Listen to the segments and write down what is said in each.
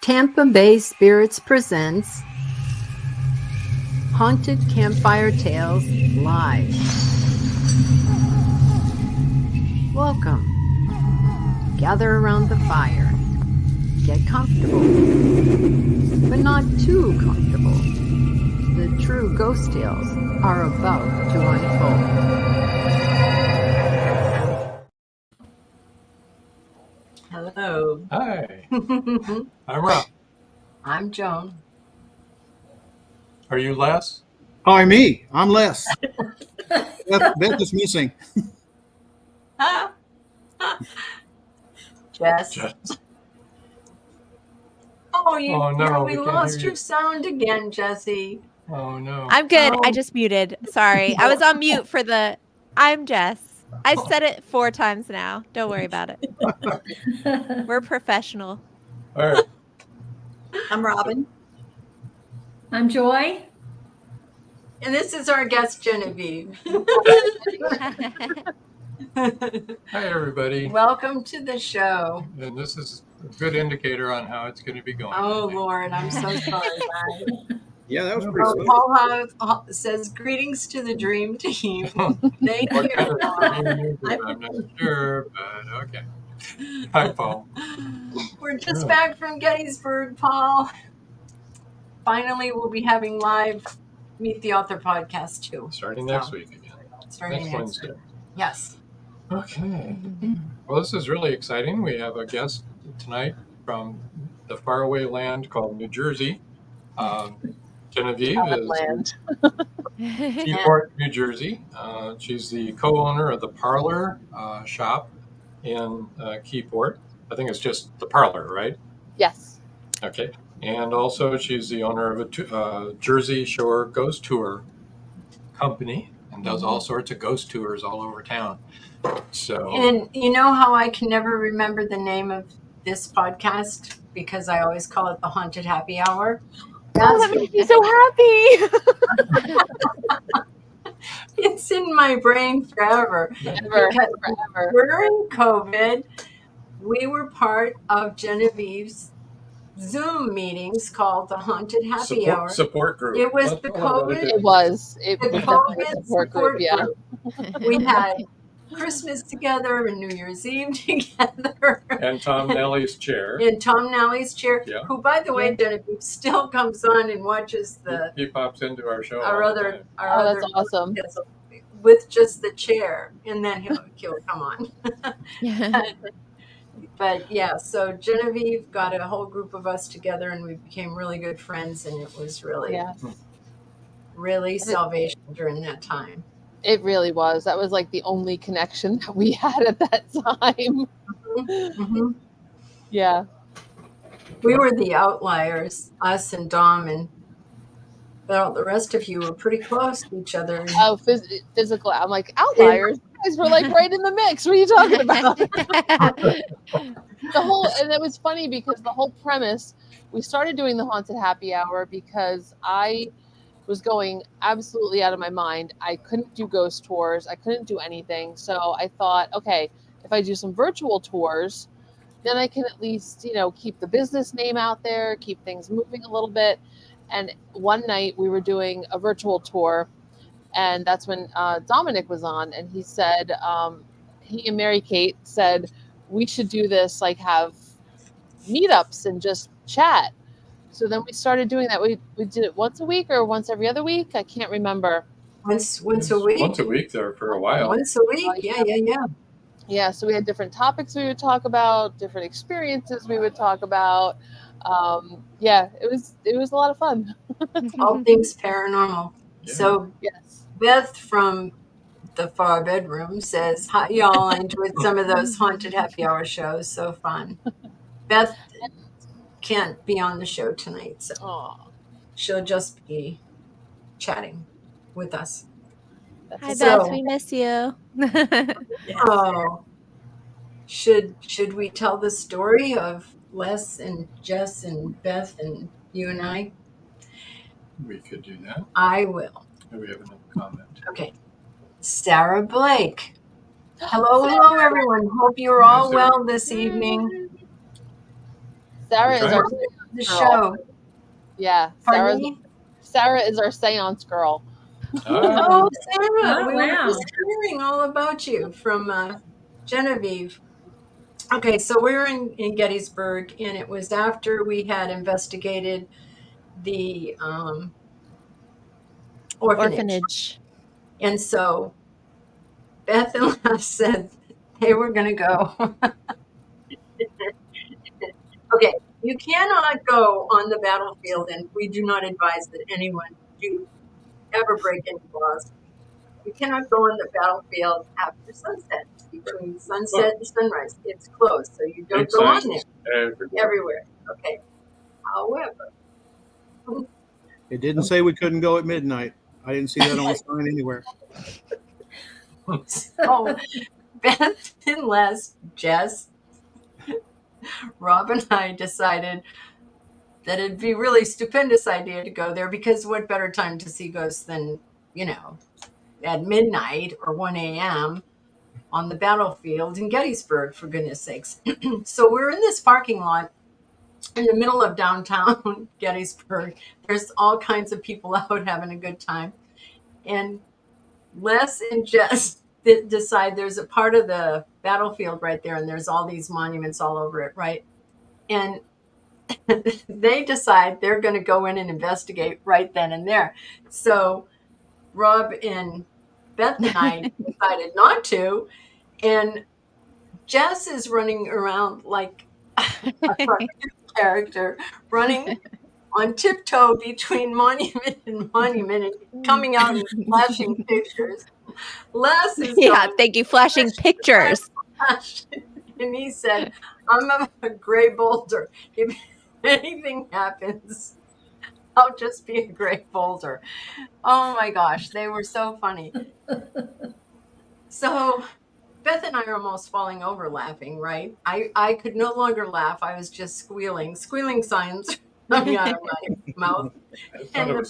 Tampa Bay Spirits presents Haunted Campfire Tales Live. Welcome. Gather around the fire. Get comfortable, but not too comfortable. The true ghost tales are about to unfold. Hello. Hi, I'm Rob. I'm Joan. Are you Les? Hi, me. I'm Les. Beth is missing. Jess. Jess. Oh, Oh, no, we we can't lost hear your you. sound again, Jessie. Oh no. I'm good. Oh. I just muted. Sorry. I was on mute for the I'm Jess. I've said it 4 times now. Don't worry about it. We're professional. All right. I'm Robin. I'm Joy. And this is our guest, Genevieve. Hi, everybody. Welcome to the show. And this is a good indicator on how it's going to be going. Oh, Lord, I'm so sorry, guys. Yeah, that was pretty sweet. Paul says, greetings to the dream team. Thank What you. kind of dream is it? I'm not sure, but okay. Hi, Paul. We're just back from Gettysburg, Paul. Finally, we'll be having live Meet the Author podcast, too. Starting next week again. Starting Next Wednesday. Yes. Okay. Well, this is really exciting. We have a guest tonight from the faraway land called New Jersey. Genevieve is Keyport, New Jersey. She's the co-owner of the Parlor shop in Keyport. I think it's just the Parlor, right? Yes. Okay. And also she's the owner of a Jersey Shore Ghost Tour company and does all sorts of ghost tours all over town. So. And you know how I can never remember the name of this podcast because I always call it the Haunted Happy Hour? That makes me so happy. It's in my brain forever. Forever. During COVID, we were part of Genevieve's Zoom meetings called the Haunted Happy Hour. Support group. It was the COVID. It was The definitely COVID a support group. Yeah. We had Christmas together and New Year's Eve together. And Tom Nally's chair. In Tom Nally's chair, Yeah. who, by the way, Genevieve still comes on and watches He pops into our show. our all the other, time. our Oh, other that's awesome. with just the chair, and then he'll come on. But yeah, so Genevieve got a whole group of us together, and we became really good friends, and it was really, really salvation during that time. It really was. That was like the only connection that we had at that time. Mm-hmm. Yeah. We were the outliers, us and Dom, and well, the rest of you were pretty close to each other. Oh, physical. I'm like, outliers? You guys were like right in the mix. What are you talking about? And it was funny because the whole premise, we started doing the Haunted Happy Hour because I was going absolutely out of my mind. I couldn't do ghost tours. I couldn't do anything. So I thought, okay, if I do some virtual tours, then I can at least, keep the business name out there, keep things moving a little bit. And one night we were doing a virtual tour, and that's when Dominic was on, and he said, he and Mary Kate said, we should do this, like have meetups and just chat. So then we started doing that. We did it once a week or once every other week. I can't remember. Once a week. Once a week there for a while. Once a week. Yeah. Yeah. So we had different topics we would talk about, different experiences we would talk about. It was a lot of fun. All things paranormal. Yeah. So Yes. Beth from the far bedroom says, hi, y'all. I enjoyed some of those Haunted Happy Hour shows. So fun. Beth can't be on the show tonight, so she'll just be chatting with us. Hi, So- Beth. We miss you. Oh, should we tell the story of Les and Jess and Beth and you and I? We could do that. I will. Do we have another comment? Okay. Sarah Blake. Hello, everyone. Hope you're all well this evening. Sarah is our The girl. show. Yeah, Pardon me? Sarah is our seance girl. Oh, Sarah, Oh, we were wow. just hearing all about you from Genevieve. Okay, so we were in Gettysburg, and it was after we had investigated the orphanage. And so Beth and Les said they were going to go. Okay, you cannot go on the battlefield, and we do not advise that anyone do ever break any laws. You cannot go on the battlefield after sunset, between sunset and sunrise. It's closed, so you don't go on there. Everywhere. Okay. However, It didn't say we couldn't go at midnight. I didn't see that on the sign anywhere. so Beth and Les, Jess, Rob and I decided that it'd be a really stupendous idea to go there, because what better time to see ghosts than, at midnight or 1 a.m. on the battlefield in Gettysburg, for goodness sakes. So we're in this parking lot in the middle of downtown Gettysburg. There's all kinds of people out having a good time. And Les and Jess decide there's a part of the battlefield right there, and there's all these monuments all over it, right? And they decide they're going to go in and investigate right then and there. So Rob and Beth and I decided not to, and Jess is running around like a cartoon character, running on tiptoe between monument and monument, and coming out and flashing pictures. Les is thank you, flashing pictures. And he said, I'm a gray boulder. If anything happens, I'll just be a gray boulder. Oh my gosh, they were so funny. So Beth and I are almost falling over laughing, right? I could no longer laugh. I was just squealing signs coming out of my mouth. And the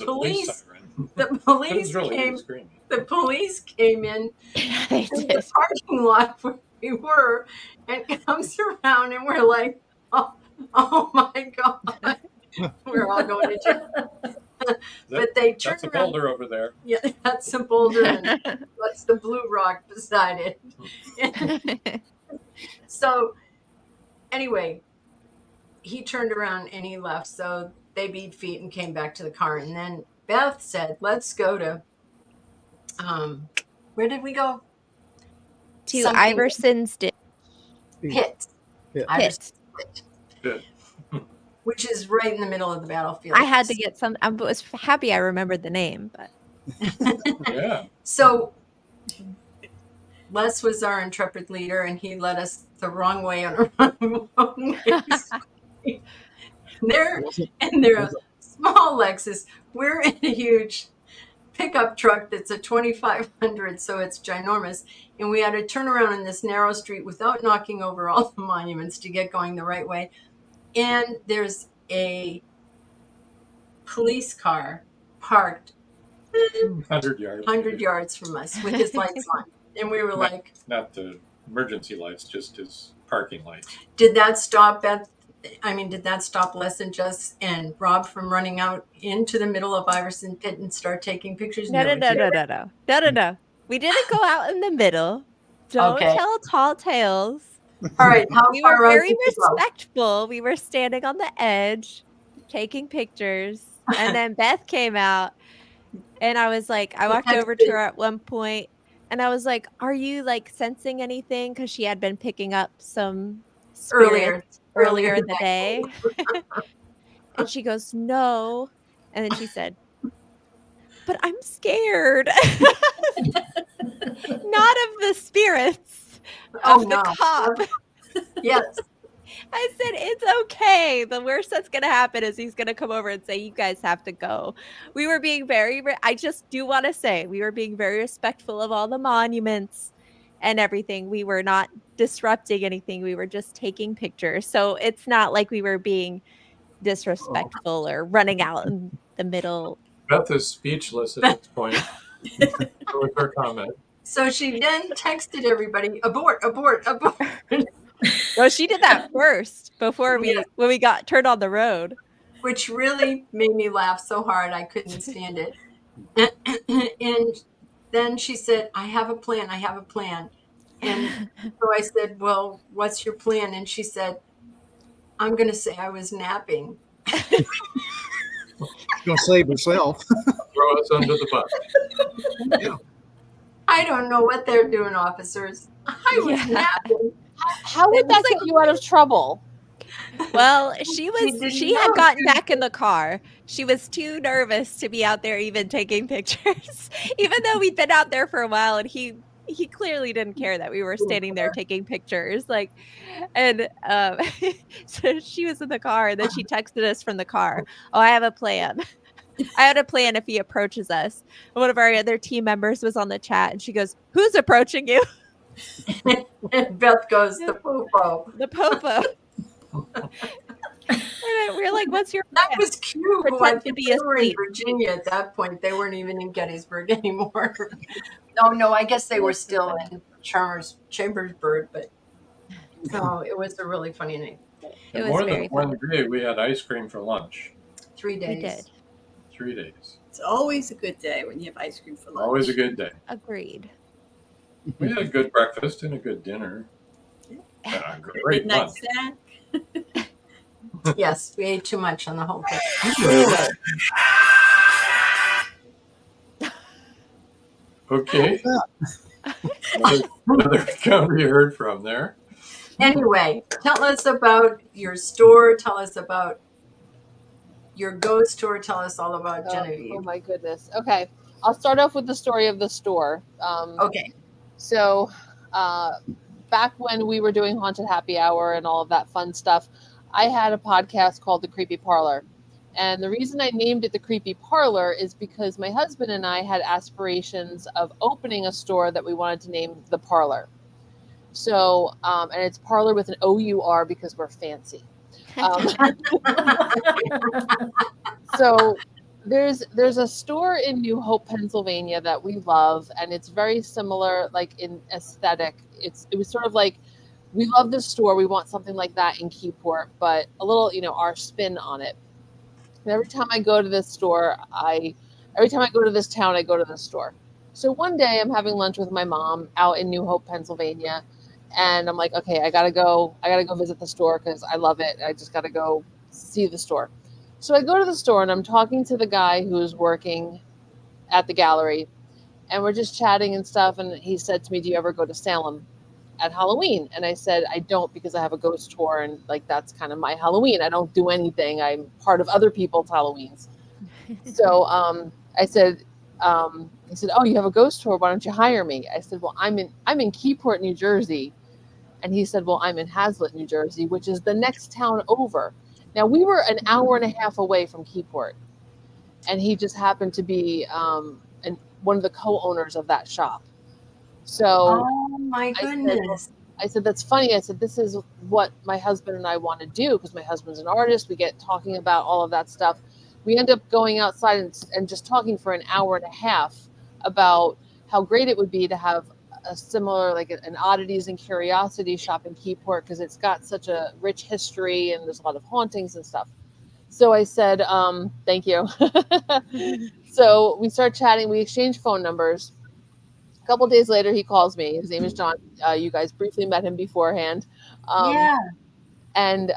police came in the parking lot where we were, and comes around, and we're like, oh my God. We're all going to jail. But they turned That's a boulder over there. Yeah, that's a boulder, and what's the blue rock beside it? So anyway, he turned around and he left. So they beat feet and came back to the car. And then Beth said, let's go to, where did we go? To Iverson's Pit. Iverson's Pit. Which is right in the middle of the battlefield. I had to get some. I was happy I remembered the name, but yeah. So Les was our intrepid leader, and he led us the wrong way on a wrong way. They're a small Lexus. We're in a huge pickup truck that's a 2500, so it's ginormous. And we had to turn around in this narrow street without knocking over all the monuments to get going the right way. And there's a police car parked 100 yards from us with his lights on. And we were not the emergency lights, just his parking lights. Did that stop Beth? Did that stop Les and Jess and Rob from running out into the middle of Iverson Pit and start taking pictures? No. We didn't go out in the middle. Don't tell tall tales. All right. We were very respectful. We were standing on the edge, taking pictures. And then Beth came out, and I was like, I walked over to her at one point, and I was like, are you like sensing anything? Because she had been picking up some spirits earlier in the day. And she goes, no. And then she said, but I'm scared. Not of the spirits, of the cop. Yes. I said, it's okay. The worst that's going to happen is he's going to come over and say, you guys have to go. We were being I just do want to say, we were being very respectful of all the monuments and everything. We were not disrupting anything. We were just taking pictures. So it's not like we were being disrespectful or running out in the middle. Beth is speechless at this point. With her comment. So she then texted everybody, abort. No, she did that first before Yeah. when we got turned on the road. Which really made me laugh so hard I couldn't stand it. And then she said, I have a plan. I have a plan. And so I said, well, what's your plan? And she said, I'm going to say I was napping. She's gonna save herself. Throw us under the bus. Yeah. I don't know what they're doing, officers. I was Yeah. napping. How would that get you out of trouble? Well, She she had gotten back in the car. She was too nervous to be out there even taking pictures, even though we'd been out there for a while, and he clearly didn't care that we were standing there taking pictures. Like, and so she was in the car, and then she texted us from the car. Oh, I have a plan. I had a plan if he approaches us. And one of our other team members was on the chat, and she goes, "Who's approaching you?" And Beth goes, the popo. The popo. And we're like, "What's your That plan?" was cute. Well, I Pretend to think be they were in asleep. Virginia at that point. They weren't even in Gettysburg anymore. Oh, no, I guess they were still in Chambersburg, but no, it was a really funny night. It was More than very one fun. day, we had ice cream for lunch. 3 days. We did. 3 days. It's always a good day when you have ice cream for lunch. Always a good day. Agreed. We had a good breakfast and a good dinner. And a great Midnight lunch. snack. Yes, we ate too much on the whole thing. Okay. Another account we heard from there. Anyway, tell us about your store. Tell us about your ghost tour. Tell us all about Genevieve. Oh my goodness. Okay. I'll start off with the story of the store. Okay. So, back when we were doing Haunted Happy Hour and all of that fun stuff, I had a podcast called The Creepy Parlor. And the reason I named it The Creepy Parlor is because my husband and I had aspirations of opening a store that we wanted to name The Parlor. So, and it's parlor with an O-U-R because we're fancy. So there's a store in New Hope, Pennsylvania that we love, and it's very similar, like in aesthetic. It was sort of like, we love this store. We want something like that in Keyport, but a little, our spin on it. And every time I go to this store, every time I go to this town, I go to this store. So one day I'm having lunch with my mom out in New Hope, Pennsylvania, and I'm like, okay, I gotta go visit the store because I love it. I just gotta go see the store. So I go to the store and I'm talking to the guy who's working at the gallery, and we're just chatting and stuff. And he said to me, "Do you ever go to Salem at Halloween?" And I said, "I don't, because I have a ghost tour, and like that's kind of my Halloween. I don't do anything. I'm part of other people's Halloweens." So I said, he said, "Oh, you have a ghost tour. Why don't you hire me?" I said, "Well, I'm in Keyport, New Jersey." And he said, "Well, I'm in Hazlitt, New Jersey, which is the next town over." Now, we were an hour and a half away from Keyport, and he just happened to be one of the co-owners of that shop. So Oh my goodness. I said, "That's funny." I said, "This is what my husband and I want to do, because my husband's an artist. We get talking about all of that stuff. We end up going outside and just talking for an hour and a half about how great it would be to have a similar, like an oddities and curiosity shop in Keyport, because it's got such a rich history and there's a lot of hauntings and stuff." So I said, "Thank you." So we start chatting. We exchange phone numbers. A couple days later, he calls me. His name is John. You guys briefly met him beforehand. Yeah. And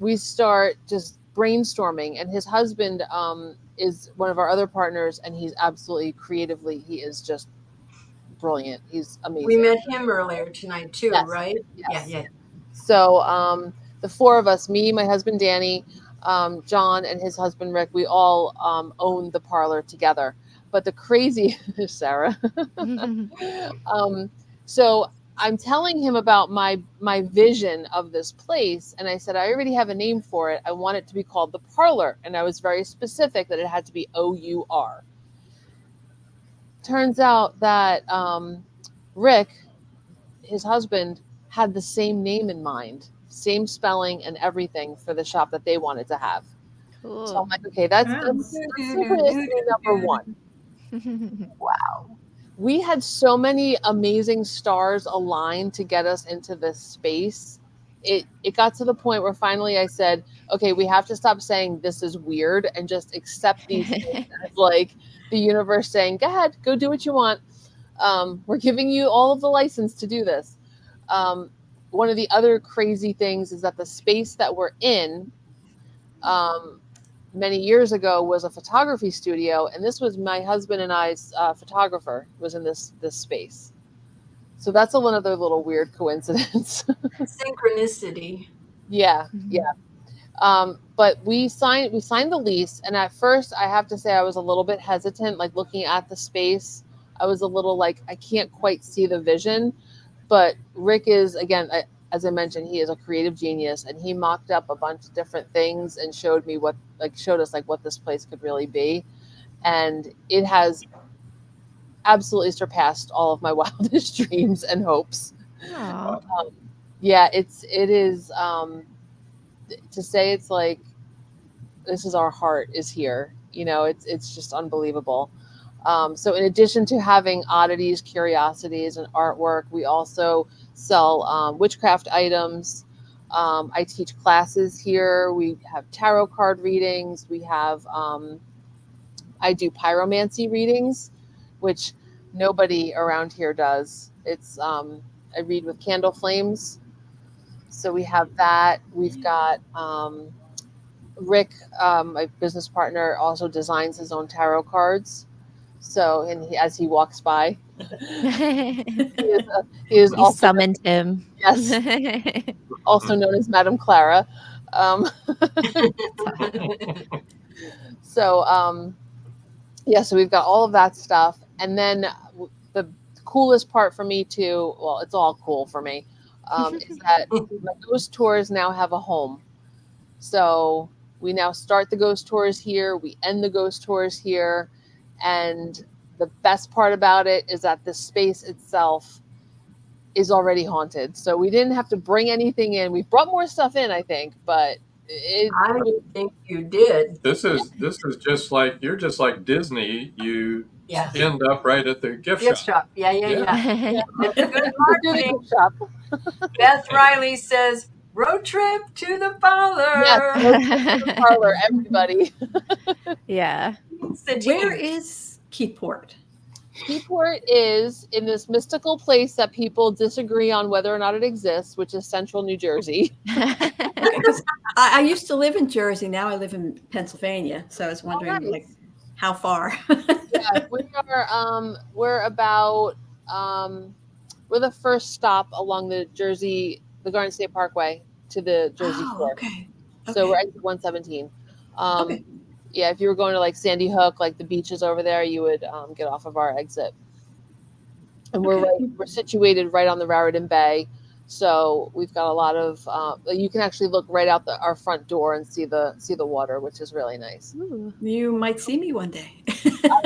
we start just brainstorming. And his husband is one of our other partners, and he's absolutely creatively, he is just brilliant. He's amazing. We met him earlier tonight too, Yes. right? Yes. Yeah. So the four of us, me, my husband Danny, John, and his husband Rick, we all own the parlor together. But the crazy, Sarah. So I'm telling him about my vision of this place, and I said, "I already have a name for it. I want it to be called the Parlor," and I was very specific that it had to be O-U-R. Turns out that Rick, his husband, had the same name in mind, same spelling and everything for the shop that they wanted to have. Cool. So I'm like, okay, that's synchronicity number one. Wow. We had so many amazing stars align to get us into this space it got to the point where finally I said, okay, we have to stop saying this is weird and just accept these things as like the universe saying, go ahead, go do what you want. We're giving you all of the license to do this. One of the other crazy things is that the space that we're in many years ago was a photography studio, and this was my husband and I's photographer was in this space. So that's another little weird coincidence. Synchronicity. Yeah. But we signed the lease, and at first I have to say I was a little bit hesitant, like looking at the space. I was a little like, I can't quite see the vision. But Rick is, again, as I mentioned, he is a creative genius, and he mocked up a bunch of different things and showed us what this place could really be. And it has absolutely surpassed all of my wildest dreams and hopes. Yeah, it is, to say it's like, this is our heart is here, it's just unbelievable. So in addition to having oddities, curiosities, and artwork, we also sell witchcraft items. I teach classes here. We have tarot card readings. We have, I do pyromancy readings, which nobody around here does. It's, I read with candle flames. So we have that. We've got, Rick, my business partner, also designs his own tarot cards. So, and as he walks by, he is You also summoned him. Yes, also known as Madame Clara. So, so we've got all of that stuff, and then the coolest part for me too. Well, it's all cool for me. Is that my ghost tours now have a home. So we now start the ghost tours here. We end the ghost tours here. And the best part about it is that the space itself is already haunted. So we didn't have to bring anything in. We brought more stuff in, I think, but I think you did. This is just like, you're just like Disney. You end up right at the gift shop. Yeah. It's a good marketing. Shop. Beth Riley says, road trip to the parlor. Yes, road trip to the parlor, everybody. Yeah. Where is Keyport? Keyport is in this mystical place that people disagree on whether or not it exists, which is central New Jersey. I used to live in Jersey. Now I live in Pennsylvania. So I was wondering, nice. like, how far? Yeah, we're about, we're the first stop along the Garden State Parkway to the Jersey Shore. Okay. So we're at 117. Okay. Yeah, if you were going to like Sandy Hook, like the beaches over there, you would get off of our exit. And we're situated right on the Raritan Bay, so we've got a lot of. You can actually look right out our front door and see the water, which is really nice. Ooh, you might see me one day.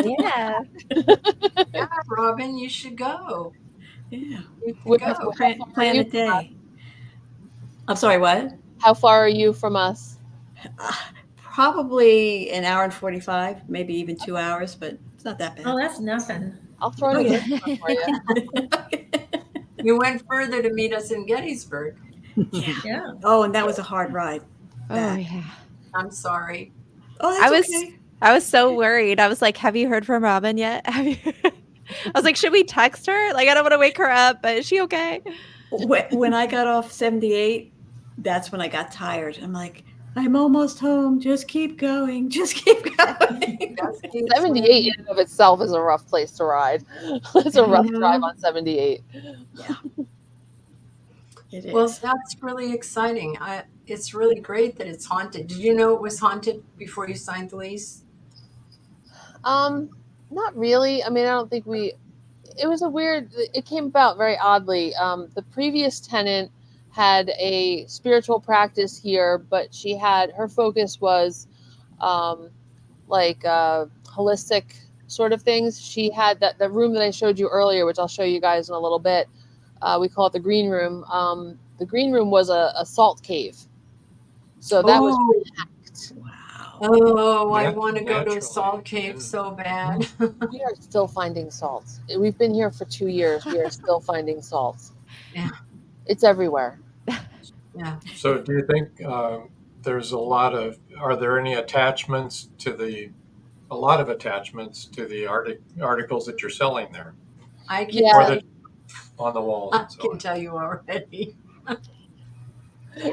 Yeah. Yeah, Robin, you should go. Yeah, You should go. plan a day. I'm sorry, what? How far are you from us? Probably an hour and 45, maybe even 2 hours, but it's not that bad. Oh, that's nothing. I'll throw it in for you. You went further to meet us in Gettysburg. Yeah. Oh, and that was a hard ride. Oh yeah. I'm sorry. Oh, that's okay. I was so worried. I was like, have you heard from Robin yet? I was like, should we text her? Like, I don't want to wake her up, but is she okay? When I got off 78, that's when I got tired. I'm like, I'm almost home. Just keep going. Just keep going. 78 in and of itself is a rough place to ride. It's a rough drive on 78. Yeah. It is. Well, that's really exciting. It's really great that it's haunted. Did you know it was haunted before you signed the lease? Not really. I mean, I don't think it came about very oddly. The previous tenant had a spiritual practice here, but her focus was holistic sort of things. She had the room that I showed you earlier, which I'll show you guys in a little bit. We call it the green room. The green room was a salt cave. So that was packed. Wow. Oh, I want to go to a salt cave so bad. We are still finding salt. We've been here for 2 years. We are still finding salt. Yeah. It's everywhere. Yeah. So do you think there's are there any attachments a lot of attachments to the articles that you're selling there? I can Yeah. Or tell you, on the walls I and so can on? tell you already.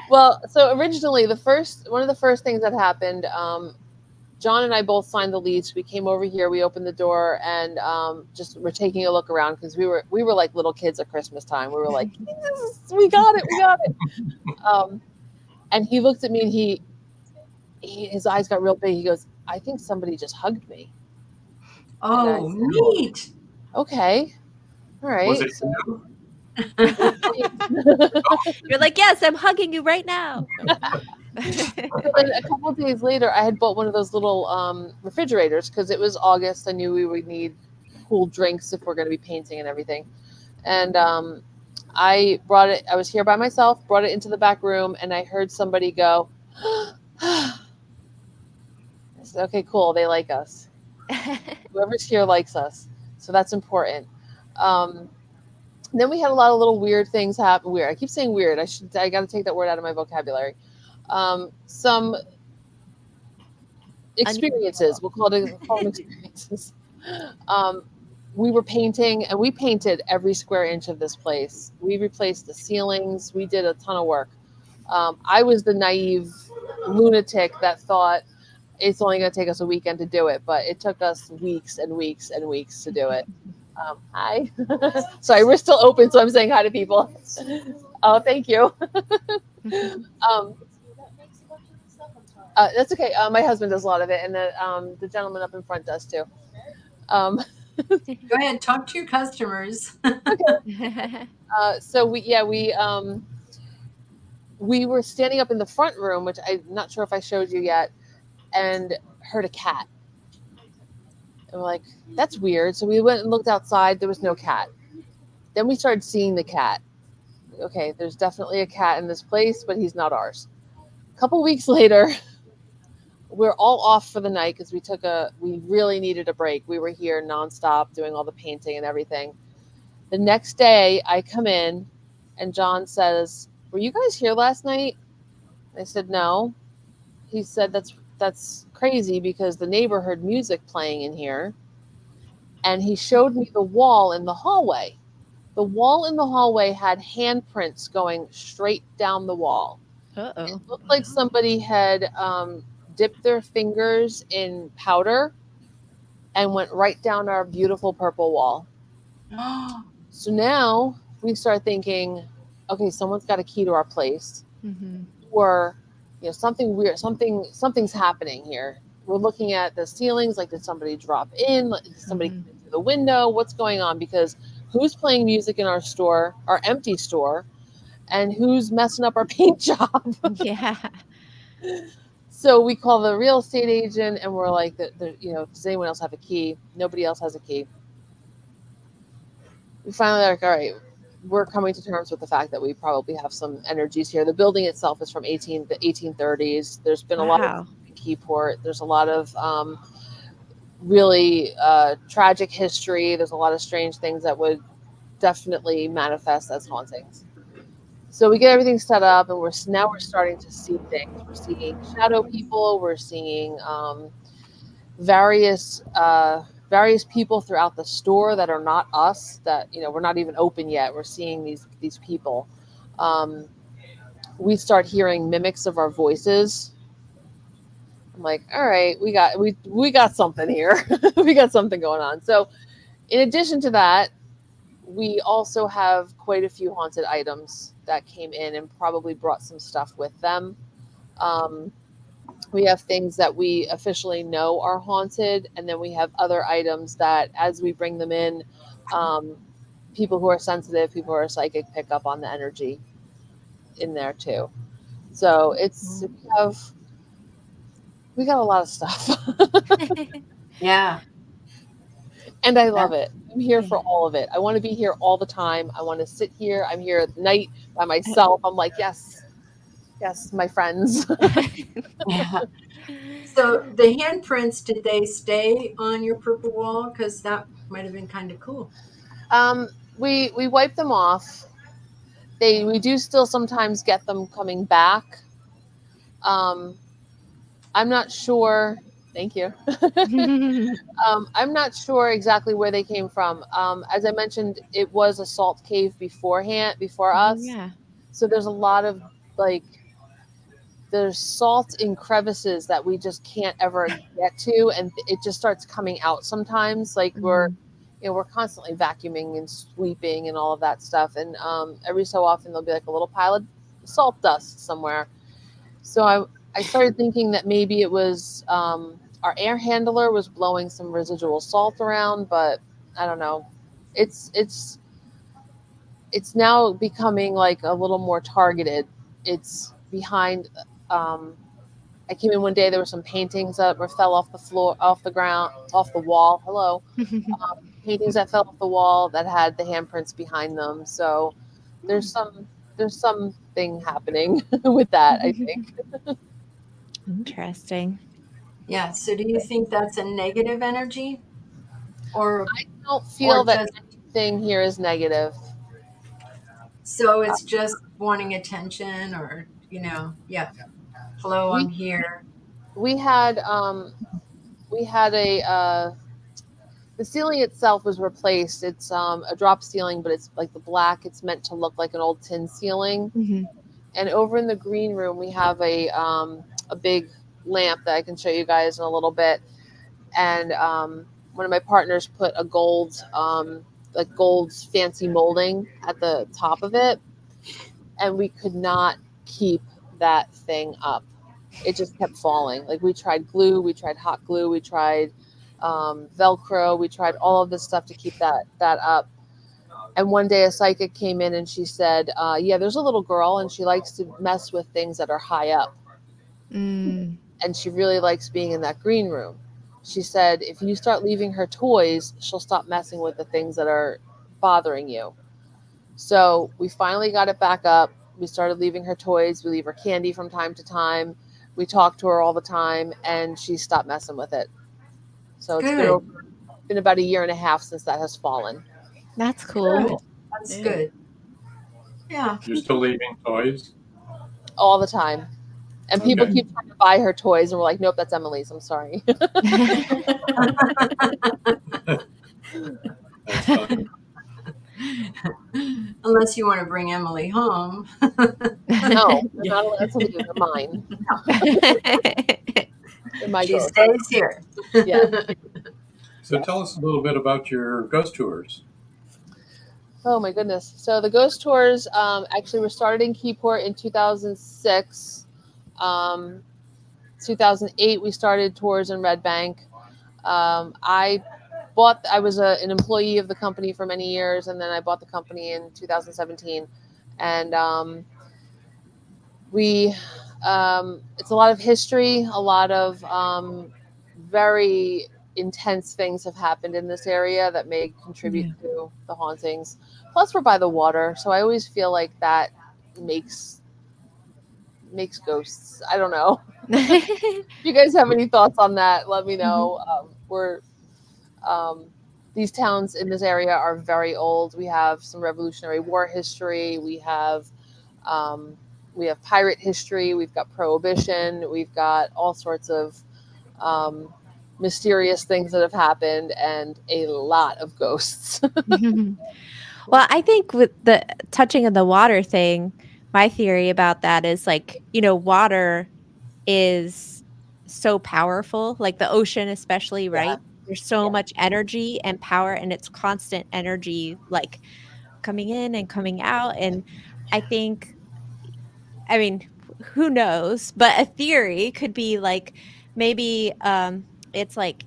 Well, so originally one of the first things that happened, John and I both signed the lease. We came over here, we opened the door, and just we're taking a look around because we were like little kids at Christmas time. We were like, we got it, we got it. And he looked at me and his eyes got real big. He goes, I think somebody just hugged me. And I Oh, said, neat. okay, all right. Was it So, you? You're like, yes, I'm hugging you right now. so then a couple of days later, I had bought one of those little refrigerators because it was August. I knew we would need cool drinks if we're going to be painting and everything. And I brought it. I was here by myself. Brought it into the back room, and I heard somebody go. I said, "Okay, cool. They like us. Whoever's here likes us, so that's important." Then we had a lot of little weird things happen. Weird. I keep saying weird. I got to take that word out of my vocabulary. Some experiences. We'll call them experiences. Um, we were painting, and we painted every square inch of this place. We replaced the ceilings. We did a ton of work. I was the naive lunatic that thought it's only going to take us a weekend to do it, but it took us weeks and weeks and weeks to do it. Hi. Sorry, we're still open, so I'm saying hi to people. Oh, thank you. That's okay. My husband does a lot of it, and the gentleman up in front does too. Go ahead, talk to your customers. So we were standing up in the front room, which I'm not sure if I showed you yet, and heard a cat. And we're like, that's weird. So we went and looked outside. There was no cat. Then we started seeing the cat. Okay, there's definitely a cat in this place, but he's not ours. A couple weeks later, we're all off for the night because we really needed a break. We were here nonstop doing all the painting and everything. The next day, I come in, and John says, "Were you guys here last night?" I said, "No." He said, "That's crazy because the neighbor heard music playing in here." And he showed me the wall in the hallway. The wall in the hallway had handprints going straight down the wall. Uh-oh. It looked like somebody had dipped their fingers in powder and went right down our beautiful purple wall. So now we start thinking, okay, someone's got a key to our place, or something weird, something's happening here. We're looking at the ceilings, like did somebody drop in? Did somebody come in through the window? What's going on? Because who's playing music in our store, our empty store, and who's messing up our paint job? Yeah. So we call the real estate agent, and we're like, does anyone else have a key? Nobody else has a key. We finally like, all right, we're coming to terms with the fact that we probably have some energies here. The building itself is from the 1830s. There's been a lot of Keyport. There's a lot of really tragic history. There's a lot of strange things that would definitely manifest as hauntings. So we get everything set up, and we're starting to see things. We're seeing shadow people. We're seeing various people throughout the store that are not us. That we're not even open yet. We're seeing these people. We start hearing mimics of our voices. I'm like, all right, we got something here. We got something going on. So, in addition to that, we also have quite a few haunted items that came in and probably brought some stuff with them. We have things that we officially know are haunted, and then we have other items that, as we bring them in, people who are sensitive, people who are psychic, pick up on the energy in there too. So we got a lot of stuff. Yeah. And I love it. I'm here for all of it. I want to be here all the time. I want to sit here. I'm here at night by myself. I'm like, yes, my friends. Yeah. So the handprints, did they stay on your purple wall? Because that might have been kind of cool. We wiped them off. we do still sometimes get them coming back. I'm not sure. Thank you. I'm not sure exactly where they came from. As I mentioned, it was a salt cave before us. Yeah. So there's a lot of like there's salt in crevices that we just can't ever get to, and it just starts coming out sometimes. Like we're constantly vacuuming and sweeping and all of that stuff, and every so often there'll be like a little pile of salt dust somewhere. So I started thinking that maybe it was our air handler was blowing some residual salt around, but I don't know. It's now becoming like a little more targeted. It's behind. I came in one day. There were some paintings that fell off the floor, off the ground, off the wall. Hello, paintings that fell off the wall that had the handprints behind them. So there's something happening with that, I think. Interesting. Yeah. So do you think that's a negative energy? Or I don't feel that just, anything here is negative. so it's just wanting attention, or, yeah. Hello, I'm here. We had a the ceiling itself was replaced. It's a drop ceiling, but it's like the black. It's meant to look like an old tin ceiling. And over in the green room, we have a big lamp that I can show you guys in a little bit. And one of my partners put a gold fancy molding at the top of it, and we could not keep that thing up. It just kept falling. Like we tried glue, we tried hot glue, we tried Velcro, we tried all of this stuff to keep that up. And one day a psychic came in and she said, yeah, there's a little girl and she likes to mess with things that are high up. And she really likes being in that green room. She said, if you start leaving her toys, she'll stop messing with the things that are bothering you. So we finally got it back up. We started leaving her toys. We leave her candy from time to time. We talk to her all the time, and she stopped messing with it. So it's been about 1.5 years since that has fallen. That's cool. Good. That's good. Yeah. You're still leaving toys? All the time. And people keep trying to buy her toys, and we're like, nope, that's Emily's. I'm sorry. That's fun. Unless you want to bring Emily home. No, you're not allowed to leave. They're mine. She stays here. Yeah. So tell us a little bit about your ghost tours. Oh my goodness. So the ghost tours actually were started in Keyport in 2006. 2008 we started tours in Red Bank. I was an employee of the company for many years, and then I bought the company in 2017. And it's a lot of history, a lot of very intense things have happened in this area that may contribute to the hauntings. Plus we're by the water, so I always feel like that makes ghosts. I don't know. If you guys have any thoughts on that, let me know. These towns in this area are very old. We have some Revolutionary War history. We have pirate history. We've got Prohibition. We've got all sorts of mysterious things that have happened, and a lot of ghosts. Well, I think with the touching of the water thing, my theory about that is like, water is so powerful, like the ocean especially, right? There's so much energy and power, and it's constant energy, like coming in and coming out. And I think, I mean, who knows? But a theory could be like maybe it's like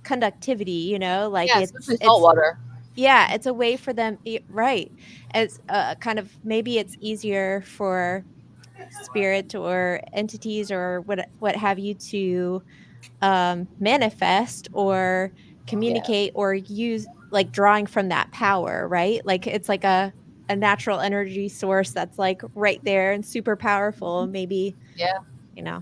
conductivity, like especially salt water. Yeah, it's a way for them, right? It's kind of maybe it's easier for spirit or entities or what have you to manifest or communicate or use, like drawing from that power, right? Like it's like a natural energy source that's like right there and super powerful. Maybe, I don't know.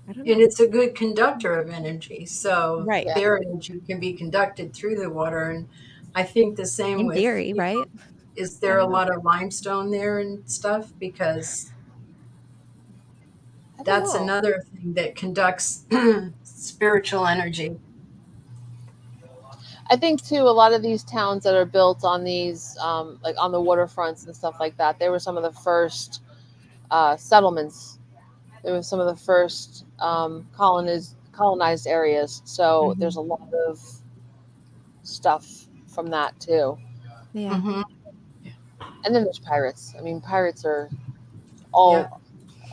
And it's a good conductor of energy. So Right. their energy can be conducted through the water. And I think the same In with theory, right? is there a lot of limestone there and stuff? Because I don't that's know. another thing that conducts spiritual energy. I think too, a lot of these towns that are built on these, like on the waterfronts and stuff like that, they were some of the first settlements. They were some of the first colonized areas. So there's a lot of stuff from that too. Yeah. Mhm. And then there's pirates. I mean, pirates are all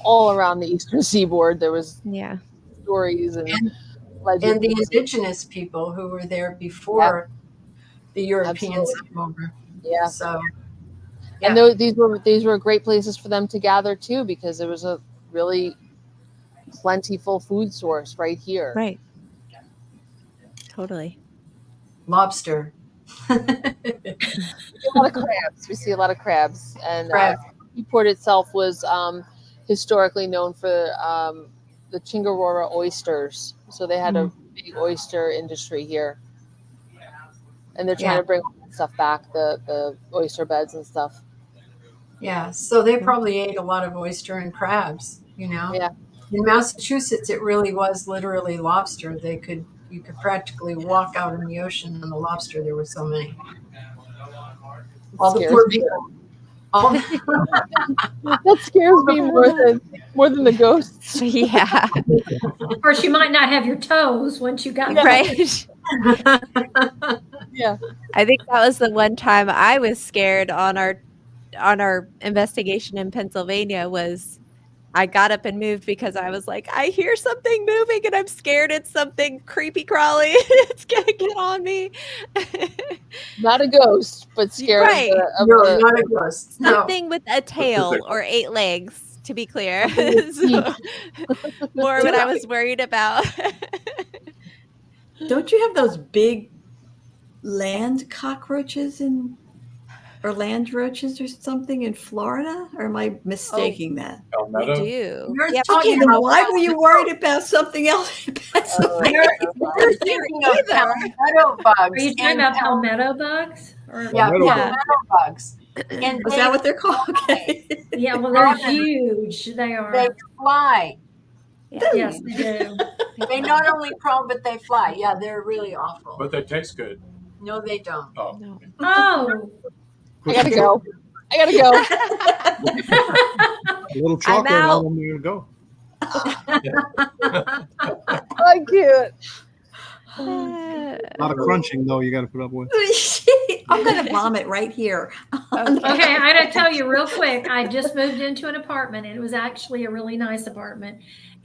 around the eastern seaboard. There was Yeah. stories and legends. And the indigenous people who were there before the Europeans Absolutely. came over. Yeah. So, and these were great places for them to gather too, because there was a really plentiful food source right here. Right. Totally. lobster. A lot of crabs. We see a lot of crabs, and Crab. Seaport itself was historically known for the Chingarora oysters. So they had a big oyster industry here, and they're trying to bring all that stuff back, the oyster beds and stuff. Yeah, so they probably ate a lot of oyster and crabs, you know. Yeah. In Massachusetts, it really was literally lobster. You could practically walk out in the ocean on the lobster. There were so many. All the poor people. That scares me more than the ghosts. Yeah. Of course, you might not have your toes once you got Right. Yeah. I think that was the one time I was scared on our investigation in Pennsylvania. Was I got up and moved because I was like, I hear something moving and I'm scared it's something creepy crawly. It's gonna get on me. Not a ghost, but scared Right. of No, the not a ghost. No. Something with a tail or 8 legs, to be clear. So, more what I was worried about. Don't you have those big land cockroaches or land roaches or something in Florida? Or am I mistaking that? We Palmetto. do. You're Yeah, talking Then about why were you worried about something else? You're thinking of either. palmetto bugs. Are you talking about palmetto bugs? Or Yeah, Palmetto palmetto bugs. And Is that what they're called? Okay. yeah, well, they're huge. They are. they fly. Yes, they do. They not only crawl, but they fly. Yeah, they're really awful. But they taste good. No, they don't. Oh. No. Oh, I gotta go. A little chocolate out. on them, you go. I can't. A lot of crunching, though, you got to put up with. I'm going to vomit right here. okay. I gotta tell you real quick. I just moved into an apartment, and it was actually a really nice apartment.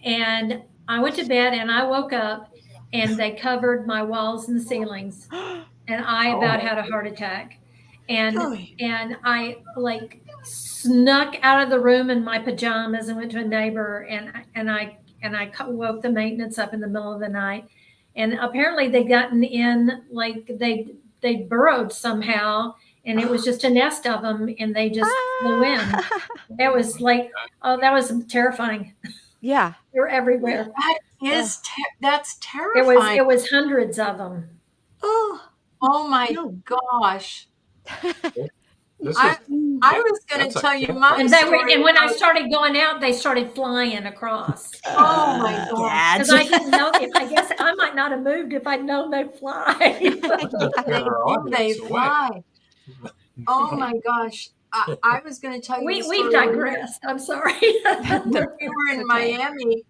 And I went to bed, and I woke up, and they covered my walls and ceilings, and I about had a heart attack. And I like snuck out of the room in my pajamas and went to a neighbor, and I woke the maintenance up in the middle of the night. And apparently they'd gotten in, like they burrowed somehow, and it was just a nest of them, and they just flew in. It was like, that was terrifying. Yeah. They were everywhere. That's terrifying. It was hundreds of them. Oh my gosh. This I was going that's to a tell you campfire. my And story. when I started going out, they started flying across. Oh my god. Because I didn't know I guess I might not have moved if I'd known they'd fly. They fly. Oh my gosh. I was going to tell you. We've digressed. I'm sorry. When we were in Miami,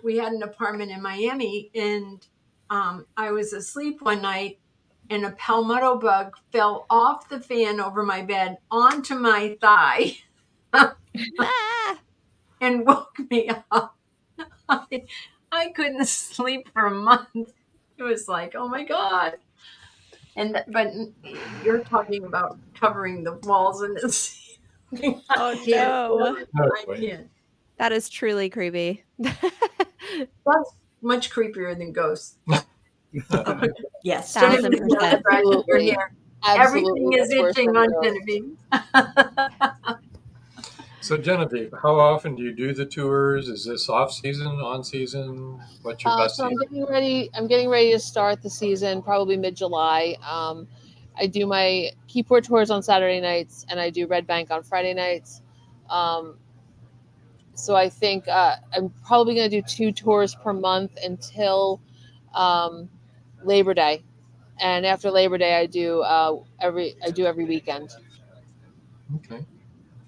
we had an apartment in Miami, and I was asleep one night, and a palmetto bug fell off the fan over my bed onto my thigh and woke me up. I couldn't sleep for a month. It was like, oh my god. But you're talking about covering the walls and the ceiling. Oh no. I can't. That is truly creepy. That's much creepier than ghosts. Yes. 1000%. You're here. Everything is itching on Genevieve. So Genevieve, how often do you do the tours? Is this off season, on season? What's your best So season? I'm getting ready to start the season probably mid-July. I do my Keyport tours on Saturday nights, and I do Red Bank on Friday nights. So I think I'm probably going to do 2 tours per month until Labor Day, and after Labor Day, I do every weekend. Okay.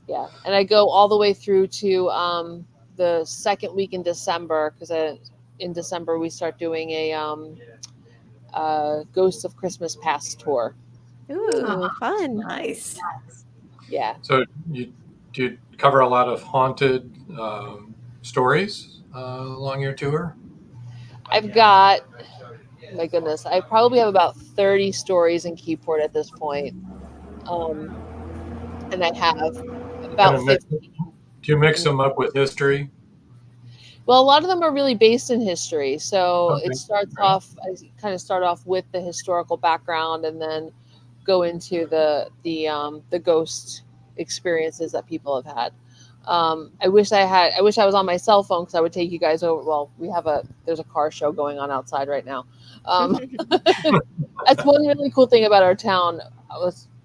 Yeah, and I go all the way through to the second week in December, because in December we start doing a Ghosts of Christmas Past tour. Ooh, fun. Nice. Yeah. So do you cover a lot of haunted stories along your tour? I've got, my goodness, I probably have about 30 stories in Keyport at this point. And I have about And 50. do you mix them up with history? Well, a lot of them are really based in history. So Okay. it starts Right. off, I kind of start off with the historical background, and then go into the ghost experiences that people have had. I wish I was on my cell phone, because I would take you guys over. Well, there's a car show going on outside right now. That's one really cool thing about our town.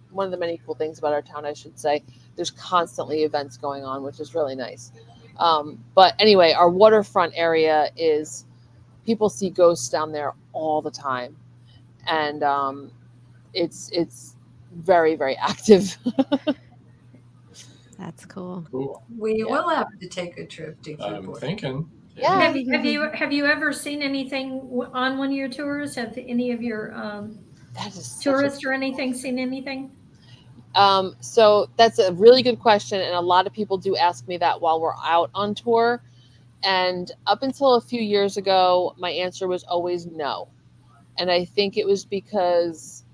One of the many cool things about our town, I should say. There's constantly events going on, which is really nice. But anyway, our waterfront area is, people see ghosts down there all the time, and it's very, very active. That's cool. Cool. We Yeah. will have to take a trip to I'm Keyport. thinking. Yeah. Have you ever seen anything on one of your tours? Have any of your That is such a tourists or anything seen anything? So that's a really good question, and a lot of people do ask me that while we're out on tour. And up until a few years ago, my answer was always no. And I think it was because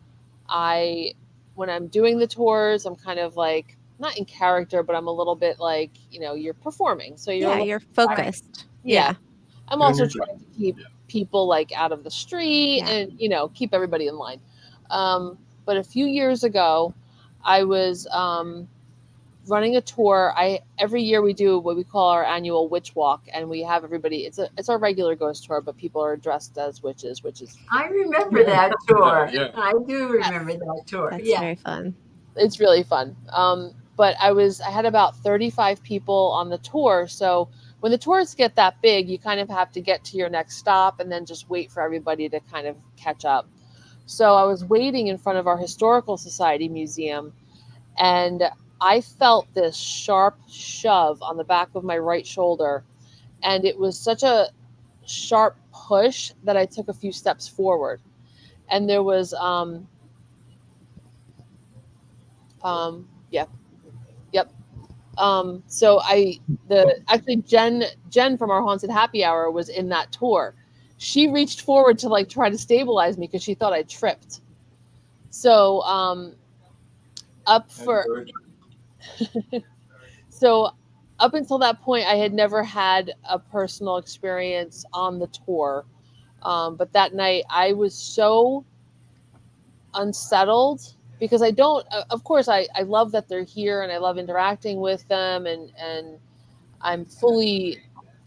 when I'm doing the tours, I'm kind of like, not in character, but I'm a little bit like, you're performing. So you're a Yeah, little, you're focused. yeah. I'm Doing also your job. trying to keep people like out of the street, Yeah. and, keep everybody in line. But a few years ago, I was running a tour. Every year we do what we call our annual witch walk, and we have everybody. It's our regular ghost tour, but people are dressed as witches, which is, I remember that tour. Yeah. I do remember that tour. That's Yeah. very fun. it's really fun. But I had about 35 people on the tour, so when the tours get that big, you kind of have to get to your next stop and then just wait for everybody to kind of catch up. So I was waiting in front of our Historical Society Museum, and I felt this sharp shove on the back of my right shoulder, and it was such a sharp push that I took a few steps forward. And there was so actually Jen from our Haunted Happy Hour was in that tour. She reached forward to like try to stabilize me because she thought I tripped. So so up until that point, I had never had a personal experience on the tour. But that night I was so unsettled, because of course I love that they're here, and I love interacting with them, and I'm fully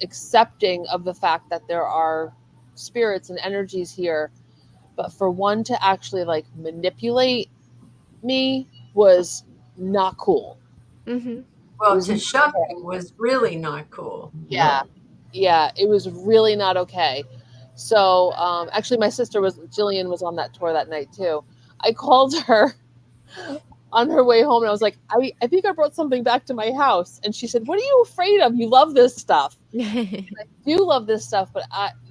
accepting of the fact that there are spirits and energies here. But for one to actually like manipulate me was not cool. Mm-hmm. Well, to shove you was really not cool. Yeah, it was really not okay. So actually, my sister Jillian was on that tour that night too. I called her on her way home, and I was like, I think I brought something back to my house. And she said, "What are you afraid of? You love this stuff." I do love this stuff, but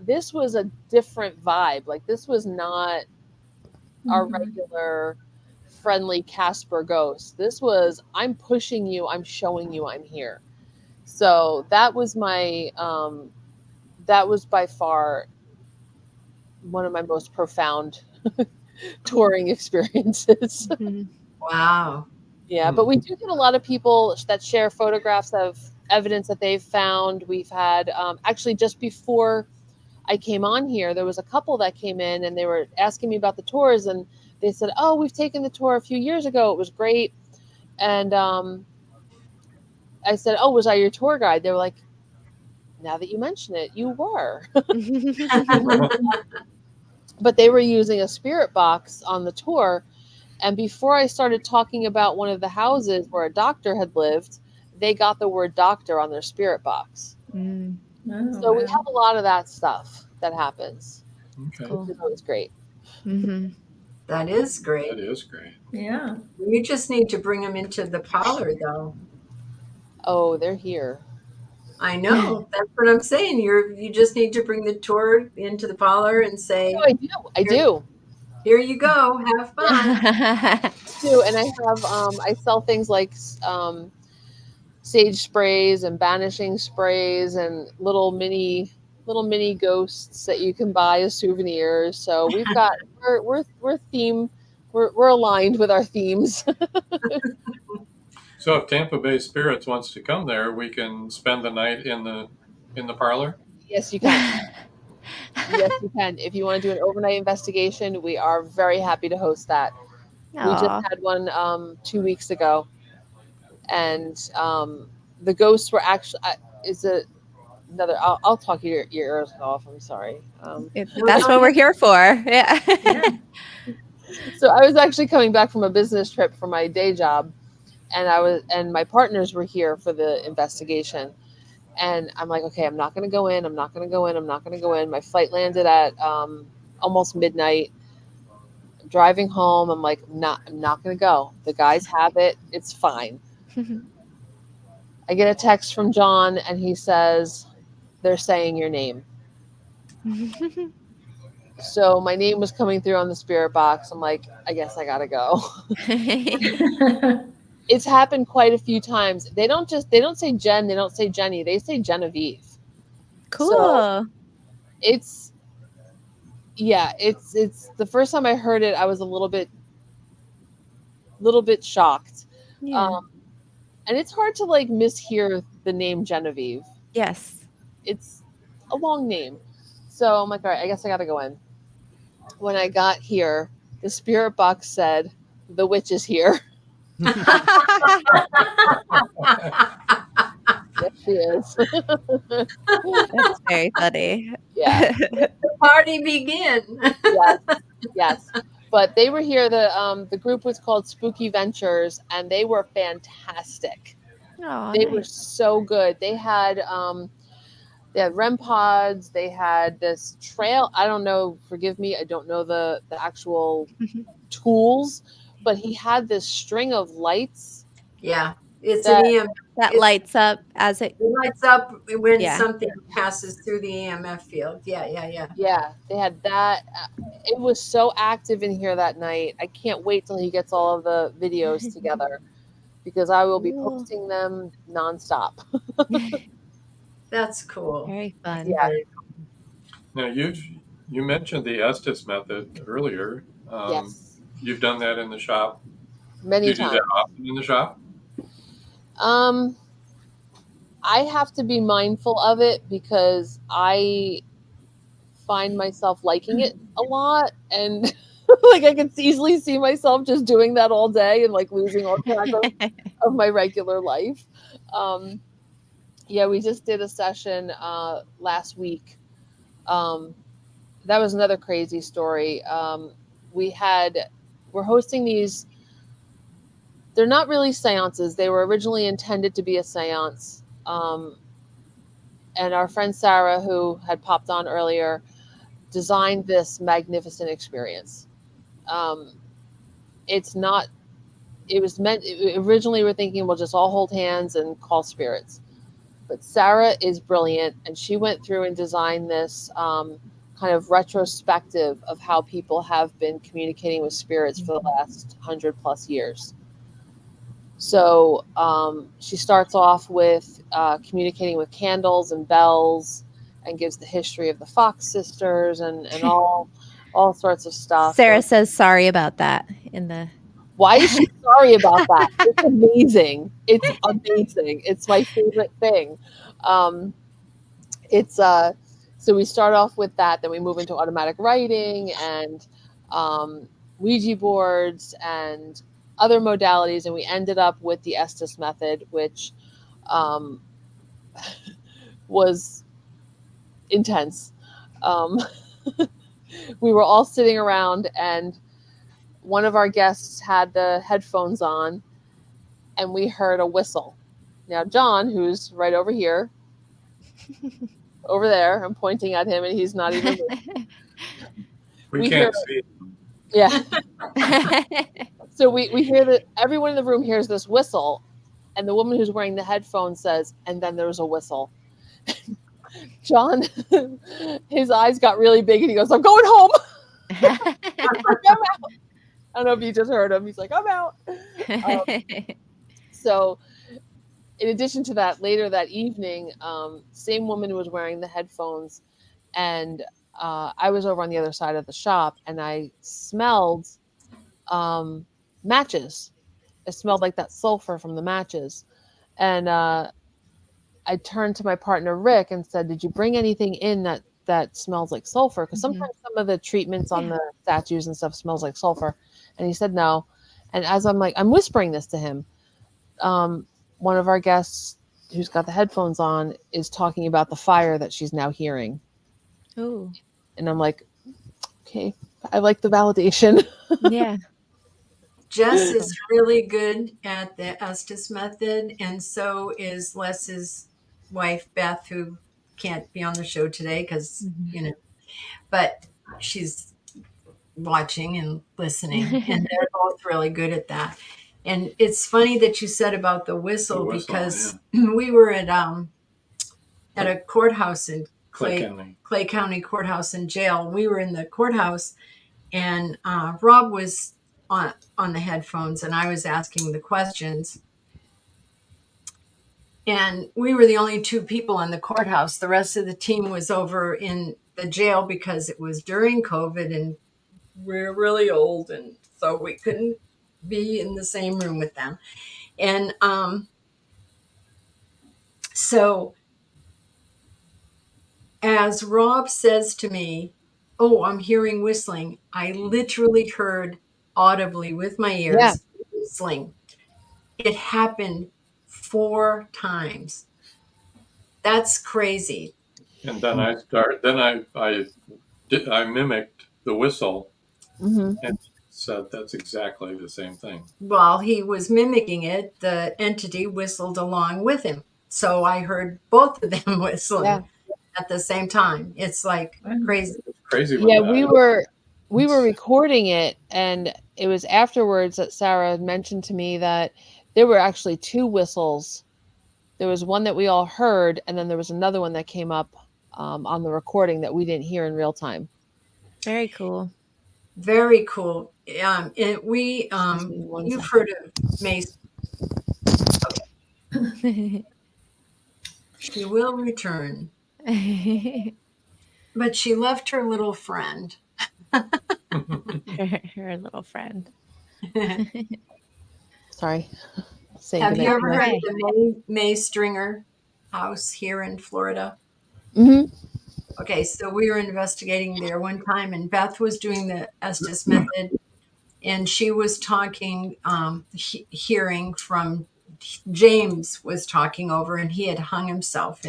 this was a different vibe. Like, this was not our regular friendly Casper ghost. This was, I'm pushing you, I'm showing you I'm here. So that was by far one of my most profound touring experiences. Wow. Yeah, but we do get a lot of people that share photographs of evidence that they've found. We've had, actually, just before I came on here, there was a couple that came in, and they were asking me about the tours, and they said, "Oh, we've taken the tour a few years ago. It was great." And I said, "Oh, was I your tour guide?" They were like, "Now that you mention it, you were." But they were using a spirit box on the tour, And before I started talking about one of the houses where a doctor had lived, they got the word doctor on their spirit box. Mm, Oh, So we wow. have a lot of that stuff that happens, Okay. cool. which is always great. Mm-hmm. That is That great. is great. Yeah. You just need to bring them into the parlor, though. Oh, they're here. I know. That's what I'm saying. You just need to bring the tour into the parlor and say, Oh, I do. I do. here you go. Have fun. I do. And I have I sell things like sage sprays and banishing sprays and little mini ghosts that you can buy as souvenirs. So we've got we're theme we're aligned with our themes. So if Tampa Bay Spirits wants to come there, we can spend the night in the parlor. Yes, you can. Yes, you can. If you want to do an overnight investigation, we are very happy to host that. We just Aw. had one 2 weeks ago, and the ghosts were actually is it another. I'll talk your ears off. I'm sorry. That's what we're here for. Yeah. Yeah. So I was actually coming back from a business trip for my day job, and my partners were here for the investigation. And I'm like, okay, I'm not going to go in. I'm not going to go in. I'm not going to go in. My flight landed at almost midnight. Driving home, I'm like, I'm not going to go. The guys have it. It's fine. I get a text from John, and he says, they're saying your name. So my name was coming through on the spirit box. I'm like, I guess I got to go. It's happened quite a few times. They don't say Jen, they don't say Jenny, they say Genevieve. Cool. So it's the first time I heard it, I was a little bit shocked. Yeah. And it's hard to like mishear the name Genevieve. Yes. It's a long name. So I'm like, all right, I guess I got to go in. When I got here, the spirit box said, the witch is here. Yes, she is. That's very funny. Yeah. The party begin. Yes. But they were here. The group was called Spooky Ventures, and they were fantastic. Oh, They were nice. so good. They had REM pods. They had this trail. I don't know. Forgive me. I don't know the actual tools, but he had this string of lights. Yeah. It's That- an EMF. That lights up as it. It lights up when Yeah. something passes through the EMF field. Yeah. Yeah, they had that. It was so active in here that night. I can't wait till he gets all of the videos together because I will be Cool. posting them nonstop. That's cool. Very fun. Yeah. Now you mentioned the Estes method earlier. Yes, You've done that in the shop. many Do you do times. that often in the shop? I have to be mindful of it because I find myself liking it a lot, and like I can easily see myself just doing that all day and like losing all track of my regular life. Yeah, we just did a session last week. That was another crazy story. We're hosting these. They're not really seances. They were originally intended to be a seance. And our friend Sarah, who had popped on earlier, designed this magnificent experience. It's not. It was meant. Originally, we're thinking we'll just all hold hands and call spirits. But Sarah is brilliant, and she went through and designed this kind of retrospective of how people have been communicating with spirits for the last 100+ years. So she starts off with communicating with candles and bells, and gives the history of the Fox sisters and all sorts of stuff. Sarah And says sorry about that in the. why is she sorry about that? It's amazing. It's amazing. It's my favorite thing. It's so we start off with that, then we move into automatic writing and Ouija boards and other modalities, and we ended up with the Estes method, which was intense. We were all sitting around, and one of our guests had the headphones on, and we heard a whistle. Now, John, who's right over here, over there, I'm pointing at him, and he's not even. We can't see. Yeah. So we hear that everyone in the room hears this whistle, and the woman who's wearing the headphones says, and then there was a whistle. John, his eyes got really big, and he goes, I'm going home. I'm out. I don't know if you just heard him. He's like, I'm out. So in addition to that, later that evening, same woman who was wearing the headphones, and I was over on the other side of the shop, and I smelled matches. It smelled like that sulfur from the matches. And I turned to my partner, Rick, and said, did you bring anything in that smells like sulfur? Because sometimes some of the treatments on the statues and stuff smells like sulfur. And he said no. And as I'm whispering this to him, one of our guests who's got the headphones on is talking about the fire that she's now hearing. Ooh. And I'm like, okay, I like the validation. Yeah. Jess is really good at the Estes method, and so is Les's wife, Beth, who can't be on the show today because, but she's watching and listening, and they're both really good at that. And it's funny that you said about the whistle because we were at a courthouse in Clay County Courthouse and jail. We were in the courthouse, and Rob was on the headphones, and I was asking the questions. And we were the only two people in the courthouse. The rest of the team was over in the jail because it was during COVID, and we're really old, and so we couldn't be in the same room with them. And so as Rob says to me, oh, I'm hearing whistling, I literally heard audibly with my ears whistling. It happened 4 times. That's crazy. And then I mimicked the whistle and said that's exactly the same thing. While he was mimicking it, the entity whistled along with him. So I heard both of them whistling at the same time. It's like crazy. It's crazy. Yeah, we were recording it, and it was afterwards that Sarah had mentioned to me that there were actually 2 whistles. There was one that we all heard, and then there was another one that came up on the recording that we didn't hear in real time. Very cool. Very cool. You've heard of Mace. Okay. She will return. But she left her little friend. her little friend. Sorry. Have you ever heard of the May Stringer house here in Florida? Okay, so we were investigating there one time, and Beth was doing the Estes method, and she was talking, hearing from James was talking over, and he had hung himself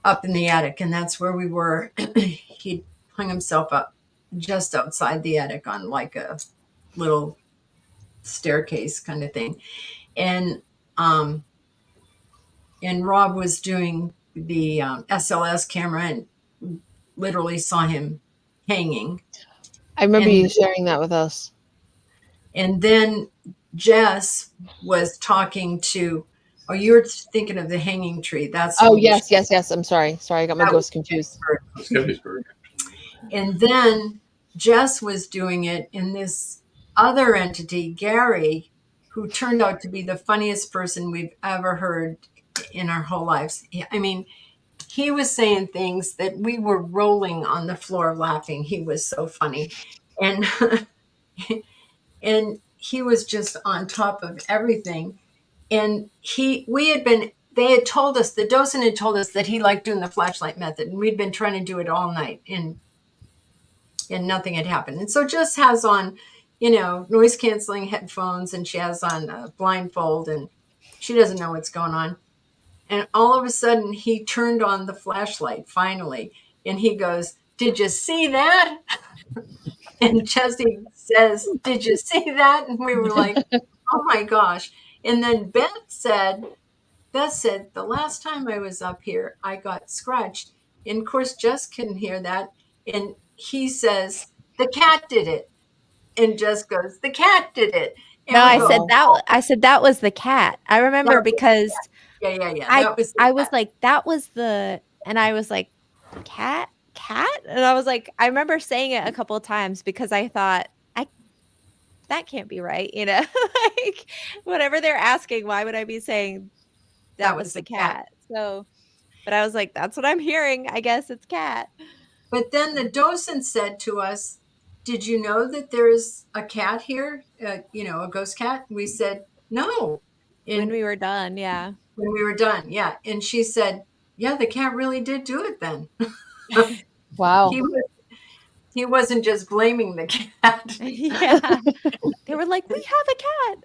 up in the attic, and that's where we were. He hung himself up just outside the attic on like a little staircase kind of thing. And Rob was doing the SLS camera and literally saw him hanging. I remember you sharing that with us. And then Jess was talking to, you were thinking of the hanging tree. That's yes. I'm sorry. I got my ghost confused. Gettysburg. And then Jess was doing it in this other entity, Gary, who turned out to be the funniest person we've ever heard in our whole lives. I mean, he was saying things that we were rolling on the floor laughing. He was so funny. And and he was just on top of everything. And they had told us, the docent had told us that he liked doing the flashlight method, and we'd been trying to do it all night, and nothing had happened. And so Jess has on, noise canceling headphones, and she has on a blindfold, and she doesn't know what's going on. And all of a sudden he turned on the flashlight finally, and he goes, "Did you see that?" And Jesse says, "Did you see that?" And we were like, "Oh my gosh." And then Beth said, "The last time I was up here, I got scratched." And of course, Jess can hear that. And he says, "The cat did it." And Jess goes, "The cat did it." No, And we I go, said "Oh, that was the cat. I that remember was the because cat." Yeah. I That was the I was cat. like, that was the, and I was like, cat? And I was like, I remember saying it a couple of times because I thought, I that can't be right, you know? Like, whatever they're asking, why would I be saying That that was was the the cat. cat? So, but I was like, that's what I'm hearing. I guess it's cat. But then the docent said to us, "Did you know that there's a cat here? A ghost cat?" We said, "No." When And we were done, yeah. when we were done, yeah. And she said, "Yeah, the cat really did do it then." Wow. He wasn't just blaming the cat. Yeah. They were like, "We have a cat.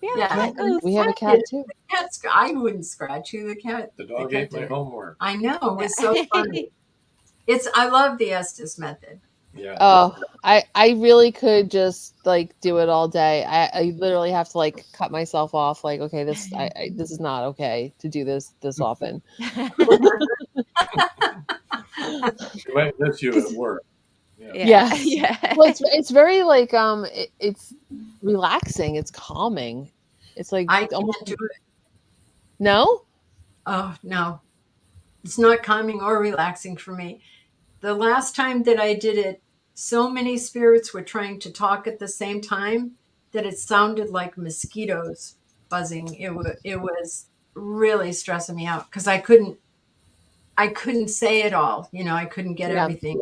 We have a Yeah, Yeah, cat and the ghost." we have a cat cat did. too. The cat, I wouldn't scratch you. The The dog cat ate my did it. homework. I know, it was so Yeah. funny. I love the Estes method. Yeah. Oh, I really could just like do it all day. I literally have to like cut myself off. Like, okay, this is not okay to do this often. She might miss you at work. Yeah. Yeah. Yes. Yeah. Well, it's very like it's relaxing. It's calming. It's like I almost can't do it. no. Oh, no. It's not calming or relaxing for me. The last time that I did it, so many spirits were trying to talk at the same time that it sounded like mosquitoes buzzing. It was really stressing me out because I couldn't say it all. I couldn't get Yeah. everything.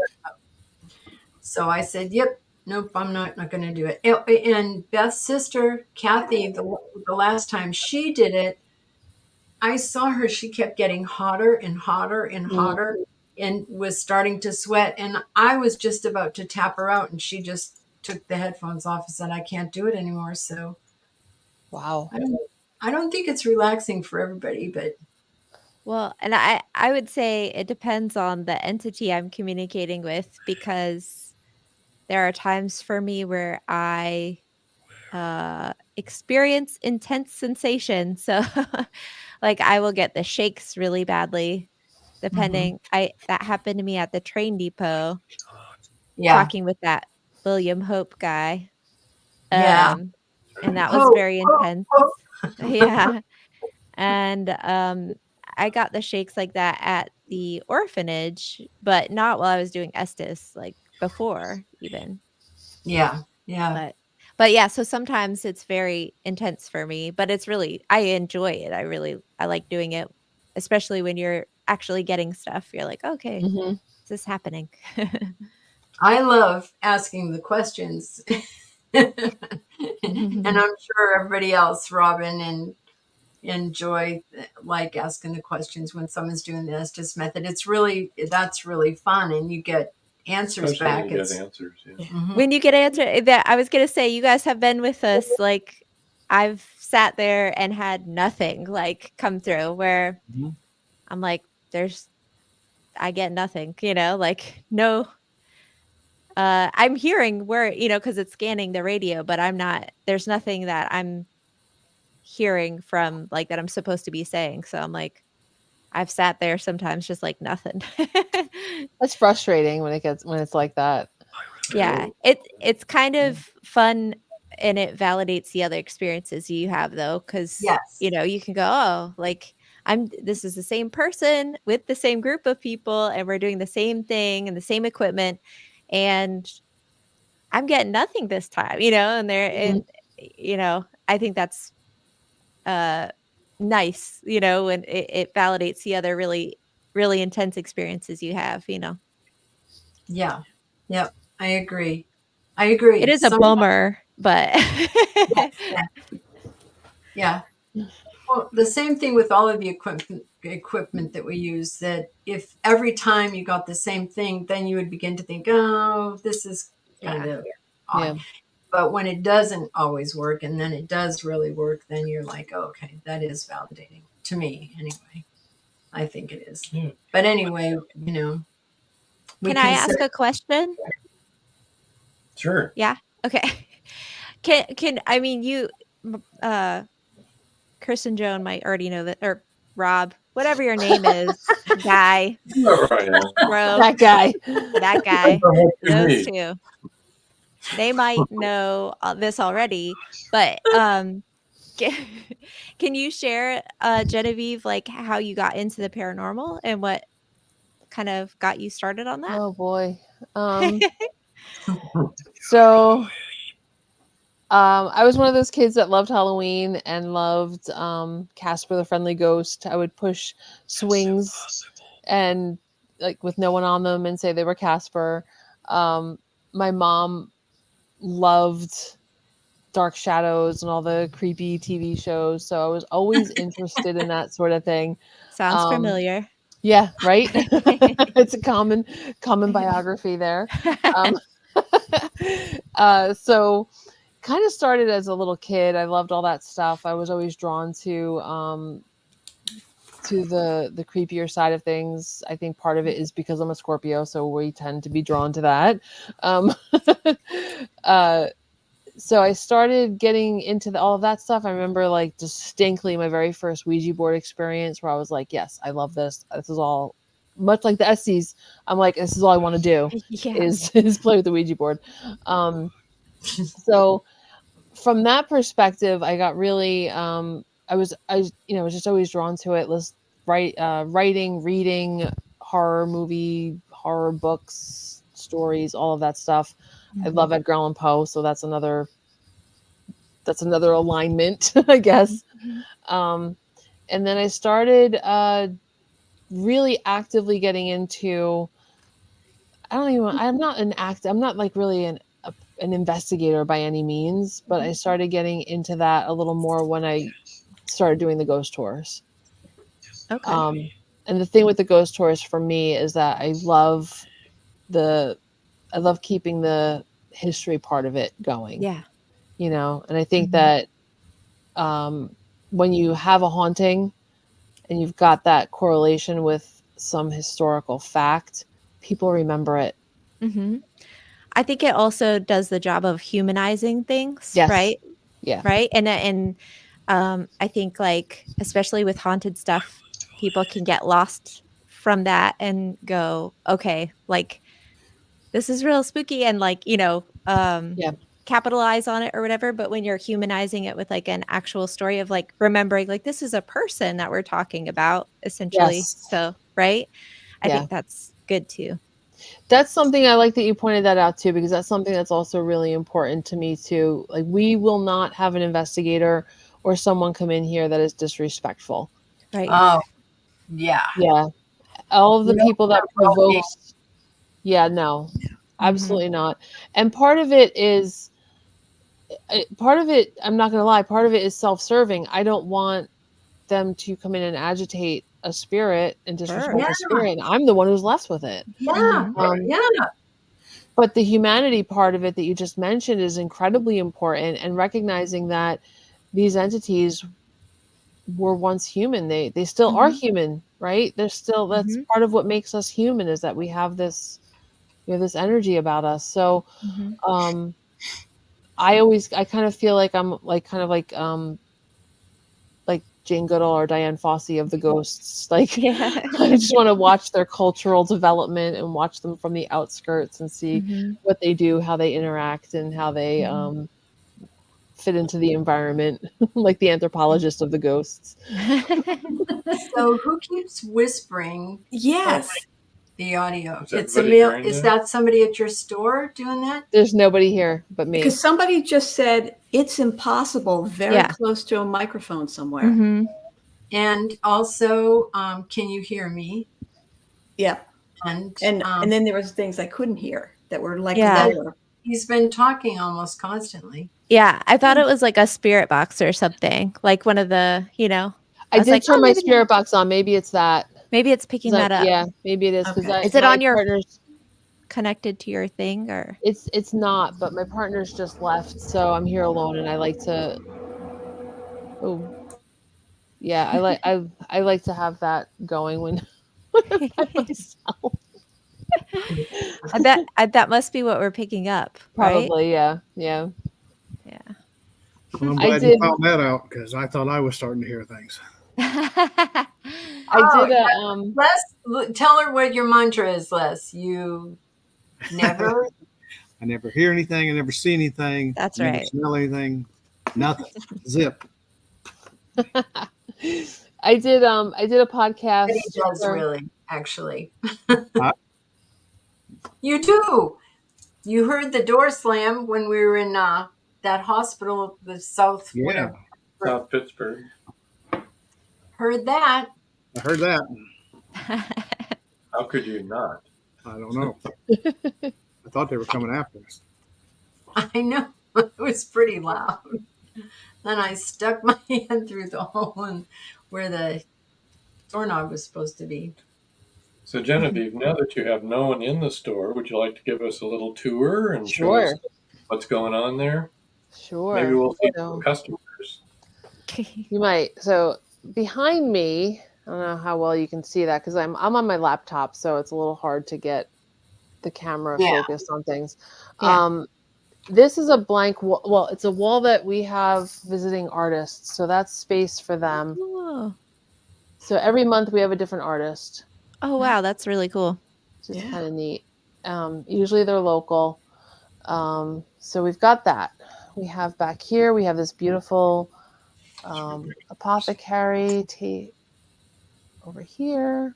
So I said, "Yep, nope, I'm not going to do it." And Beth's sister, Kathy, the last time she did it, I saw her. She kept getting hotter and hotter and Mm, hotter and was starting to sweat. And I was just about to tap her out. And she just took the headphones off and said, "I can't do it anymore." So wow. I don't think it's relaxing for everybody, but Well, and I would say it depends on the entity I'm communicating with because there are times for me where I experience intense sensation. So like I will get the shakes really badly mhm. depending. I That happened to me at the train depot Yeah. talking with that William Hope guy. Yeah. Um and that was Hope, very hope, intense. hope. Yeah. And I got the shakes like that at the orphanage, but not while I was doing Estes, like before even. Yeah. Yeah. But yeah, so sometimes it's very intense for me, but it's really, I enjoy it. I like doing it, especially when you're actually getting stuff. You're like, "Okay, Hmm. this is happening." I love asking the questions. And I'm sure everybody else, Robin and enjoy like asking the questions when someone's doing the Estes method. That's really fun, and you get answers Especially when back. you get answers. Yeah. Mhm. When you get answer that, I was gonna say, you guys have been with us, like, I've sat there and had nothing, like, come through where Mhm. I'm like, I get nothing, like, no, I'm hearing where, because it's scanning the radio, but there's nothing that I'm hearing from, like, that I'm supposed to be saying, so I'm like, I've sat there sometimes just like nothing. That's frustrating when it's like that. Yeah, it's kind of fun and it validates the other experiences you have though, because Yes. you can go, "Oh, like this is the same person with the same group of people and we're doing the same thing and the same equipment and I'm getting nothing this time," and Mhm. I think that's uh nice, when it validates the other really, really intense experiences you have. Yeah. Yep. I agree. I It agree. is a bummer, but Yes. Yeah. Yeah. Well, the same thing with all of the equipment that we use. That if every time you got the same thing, then you would begin to think, "Oh, this is kind yeah. of Yeah. odd." But when it doesn't always work, and then it does really work, then you're like, "Oh, okay, that is validating to me." Anyway, I think it is. Yeah. But anyway, we Can I consider. ask a question? Sure. Yeah? Okay. Can I mean, you Kirsten Joan might already know that, or Rob, whatever your name is, guy, Whoever I am. bro, That guy. that Depends guy, on what you those need. two. They might know this already, but can, can you share, Genevieve, like how you got into the paranormal and what kind of got you started on that? Oh boy. So I was one of those kids that loved Halloween and loved Casper the Friendly Ghost. I would push swings and like with no one on them and say they were Casper. My mom loved Dark Shadows and all the creepy TV shows, so I was always interested in that sort of thing. Sounds Um, familiar. yeah, right. It's a common biography there. Um, so kind of started as a little kid. I loved all that stuff. I was always drawn to the creepier side of things. I think part of it is because I'm a Scorpio, so we tend to be drawn to that. Um, uh, so I started getting into all of that stuff. I remember like distinctly my very first Ouija board experience where I was like, yes, I love this. This is all much like the Estes. I'm like, this is all I want to do Yeah. is play with the Ouija board. So from that perspective, I got really I was just always drawn to it. Let's writing, reading, horror movie, horror books, stories, all of that stuff. I love Edgar Allan Poe, so that's another alignment, I guess. Mhm. And then I started really actively getting into. I don't even. I'm not like really an investigator by any means, but I started getting into that a little more when I started doing the ghost tours. Okay. And the thing with the ghost tours for me is that the I love keeping the history part of it going. Yeah. And I think that when you have a haunting and you've got that correlation with some historical fact, people remember it. Mhm. I think it also does the job of humanizing things, Yes. right? Yeah. Right? And I think, like, especially with haunted stuff, people can get lost from that and go, "Okay, like, this is real spooky," and, like, Yeah. capitalize on it or whatever, but when you're humanizing it with, like, an actual story of, like, remembering, like, this is a person that we're talking about, essentially, Yes. so right? I Yeah. think that's good too. That's something I like that you pointed that out too, because that's something that's also really important to me too. Like, we will not have an investigator or someone come in here that is disrespectful. Right. Oh, yeah. Yeah. All of the No people that provoking. provoke. Yeah, no, Mhm. absolutely not. And part of it, I'm not going to lie, part of it is self-serving. I don't want them to come in and agitate a spirit and disrespect Sure. a spirit. And I'm the one who's left with it. Yeah. Mhm. Right. Yeah. But the humanity part of it that you just mentioned is incredibly important, and recognizing that these entities were once human. They still are Mhm. human, right? They're still That's Mhm. part of what makes us human, is that we have this energy about us. So Mhm. um I kind of feel like I'm like kind of like Jane Goodall or Diane Fossey of the ghosts. Like, Yeah. I just want to watch their cultural development and watch them from the outskirts and see Mhm. what they do, how they interact, and how they Mhm. fit into the environment, like the anthropologist of the ghosts. So who keeps whispering Yes. the audio? Is It's everybody Emil. hearing Is that? that somebody at your store doing that? There's nobody here but me. Because somebody just said it's impossible very Yeah. close to a microphone somewhere. Mhm. And also, can you hear me? Yeah. And And then there was things I couldn't hear that were like Yeah. lower. he's been talking almost constantly. Yeah, I thought it was like a spirit box or something, like one of the, I I was did like, turn "Oh, my maybe spirit box on. Maybe it's that. it's picking that up." Yeah, maybe it is, because Okay. Is it my on your partner's. connected to your thing or It's not, but my partner's just left, so I'm here alone, and I like to. Oh, yeah, I like to have that going when when I'm by myself. I bet that must be what we're picking up, right? Probably, yeah. Yeah. Well, I'm I glad did- you found that out because I thought I was starting to hear things. I Oh, did Les, tell her what your mantra is, Les. You never. I never hear anything. I never see anything. That's never right. smell anything. Nothing. Zip. I did a podcast. But he does for- really, actually. Huh? You do. You heard the door slam when we were in that hospital, the South, Yeah. whatever. South Pittsburgh. Heard that. I heard that. How could you not? I don't know. I thought they were coming after us. I know. It was pretty loud. Then I stuck my hand through the hole and where the doorknob was supposed to be. So Genevieve, now that you have no one in the store, would you like to give us a little tour and show us Sure. what's going on there? Sure. Maybe we'll see So- some customers. You might. So behind me, I don't know how well you can see that because I'm on my laptop, so it's a little hard to get the camera Yeah. focused on things. Yeah. This is a blank wall. Well, it's a wall that we have visiting artists, so that's space for them. Oh. So every month we have a different artist, Oh wow, that's really cool. which is Yeah. kind of neat. Usually they're local. So we've got that. We have back here, we have this beautiful apothecary over here.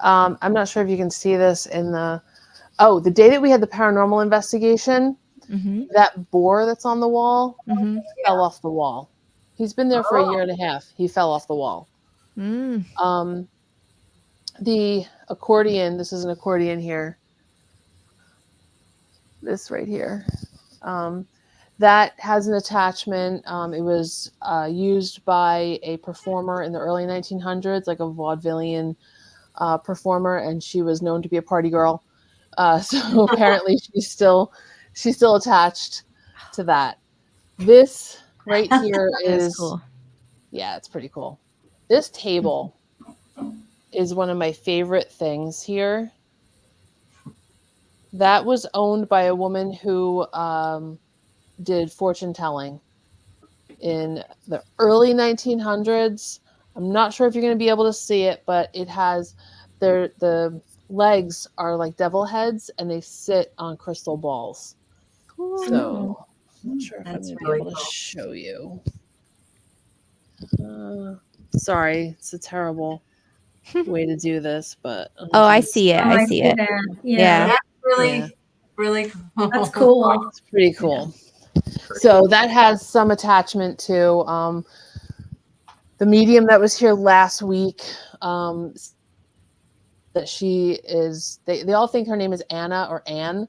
I'm not sure if you can see this in the day that we had the paranormal investigation, Mm-hmm. that boar that's on the wall Mm-hmm. fell off the wall. He's been there for a year and a half. He fell off the wall. Mm. The accordion, this is an accordion here. This right here. That has an attachment. It was used by a performer in the early 1900s, like a vaudevillian performer, and she was known to be a party girl. So apparently she's still attached to that. This right here That's is cool. Yeah, it's pretty cool. This table is one of my favorite things here. That was owned by a woman who did fortune telling in the early 1900s. I'm not sure if you're going to be able to see it, but it has the legs are like devil heads and they sit on crystal balls. Cool. So I'm not sure if That's I'm going to really be able to cool. show you. Sorry, it's a terrible way to do this, but Oh, I see it. Oh, I see it. that. Yeah. That's really, Yeah. really cool. That's cool. It's pretty cool. So that has some attachment to the medium that was here last week. That she is, they all think her name is Anna or Anne.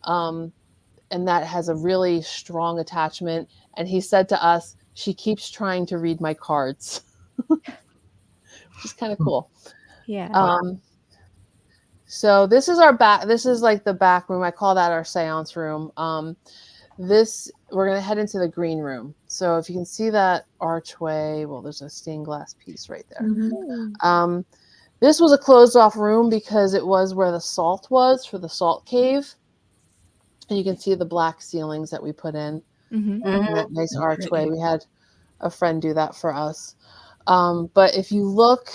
And that has a really strong attachment. And he said to us, she keeps trying to read my cards, which is kind of cool. Yeah. So this is our back. This is like the back room. I call that our seance room. We're going to head into the green room. So if you can see that archway, well, there's a stained glass piece right there. Mhm. This was a closed off room because it was where the salt was for the salt cave. And you can see the black ceilings that we put in. Mm-hmm. And that nice archway. We had a friend do that for us. But if you look,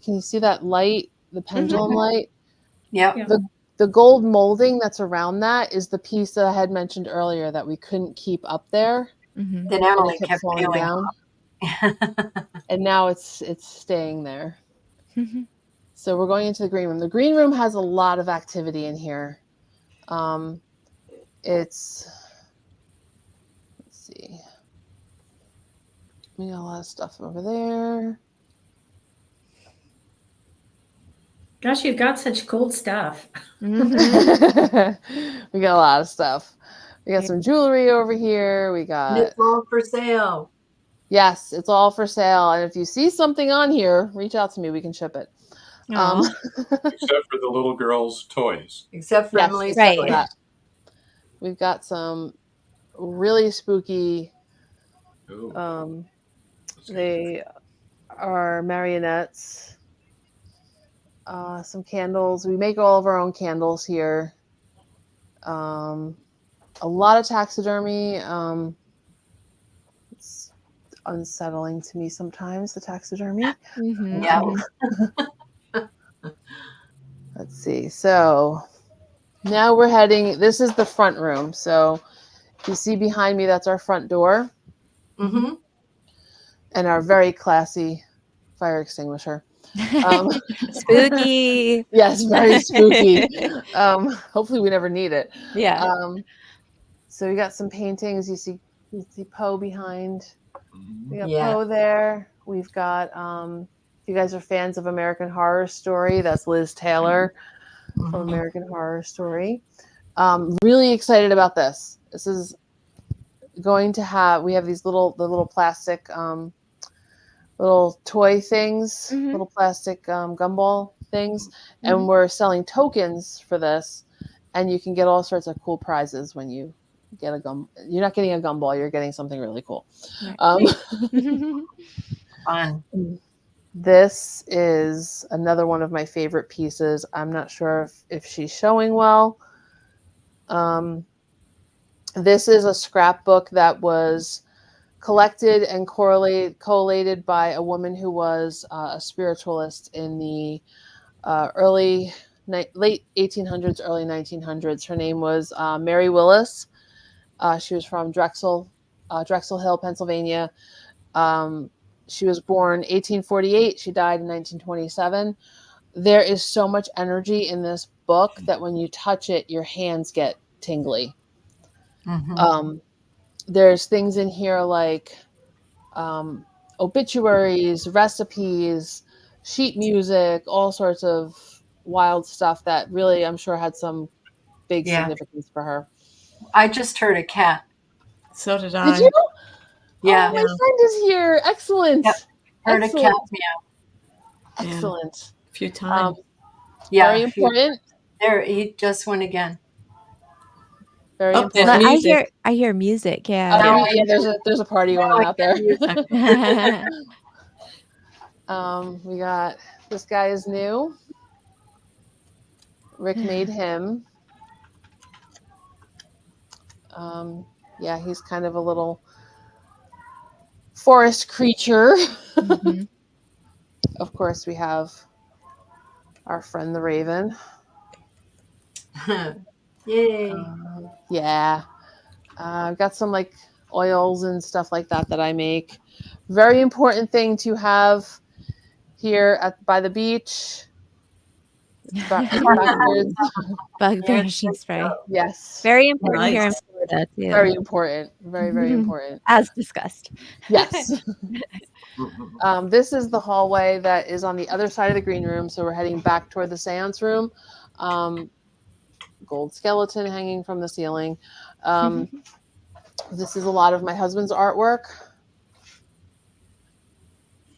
can you see that light, the pendulum light? Yep. Yeah. The gold molding that's around that is the piece that I had mentioned earlier that we couldn't keep up there. Mm-hmm. That And Emily it kept kept falling peeling down. off. And now it's staying there. Mm-hmm. So we're going into the green room. The green room has a lot of activity in here. Let's see. We got a lot of stuff over there. Gosh, you've got such cool stuff. Mm-hmm. We got a lot of stuff. We got some jewelry over here. We And got, it's all for sale. yes, it's all for sale. And if you see something on here, reach out to me. We can ship it. Aw. Except for the little girl's toys. Except for Yes, Emily's right. toys. that. We've got some really spooky, Ooh. they are marionettes. some candles. We make all of our own candles here. A lot of taxidermy. It's unsettling to me sometimes, the taxidermy. Yeah. Let's see. So now we're heading, this is the front room. So you see behind me, that's our front door. Mm-hmm. And our very classy fire extinguisher. Spooky. Yes, very spooky. Hopefully we never need it. Yeah. So we got some paintings. You see Poe behind. We got Yeah. Poe there. We've got, if you guys are fans of American Horror Story, that's Liz Taylor from American Horror Story. Really excited about this. This is going to have, we have these little plastic, little toy things, little plastic gumball things, and we're selling tokens for this, and you can get all sorts of cool prizes when you get a gum. You're not getting a gumball, you're getting something really cool. Fun. This is another one of my favorite pieces. I'm not sure if she's showing well. This is a scrapbook that was collected and collated by a woman who was a spiritualist in the late 1800s, early 1900s. Her name was Mary Willis. She was from Drexel Hill, Pennsylvania. She was born 1848. She died in 1927. There is so much energy in this book that when you touch it, your hands get tingly. There's things in here like obituaries, recipes, sheet music, all sorts of wild stuff that really, I'm sure, had some big significance for her. I just heard a cat. So did I. Did you? Yeah. Oh, my friend is here. Excellent. Yep. Heard Excellent. a cat meow. Excellent. A few times. Very important. There, he just went again. Very Oh, there's important. music. I hear music. Yeah. There's a party going on out there. We got, this guy is new. Rick made him. Yeah, he's kind of a little forest creature. Of course, we have our friend the Raven. Yay. Yeah. I've got some like oils and stuff like that I make. Very important thing to have here by the beach. Bug banishing spray. Yes. Very important here in Florida too. Very important. Very, very important. As discussed. Yes. This is the hallway that is on the other side of the green room. So we're heading back toward the seance room. Gold skeleton hanging from the ceiling. This is a lot of my husband's artwork.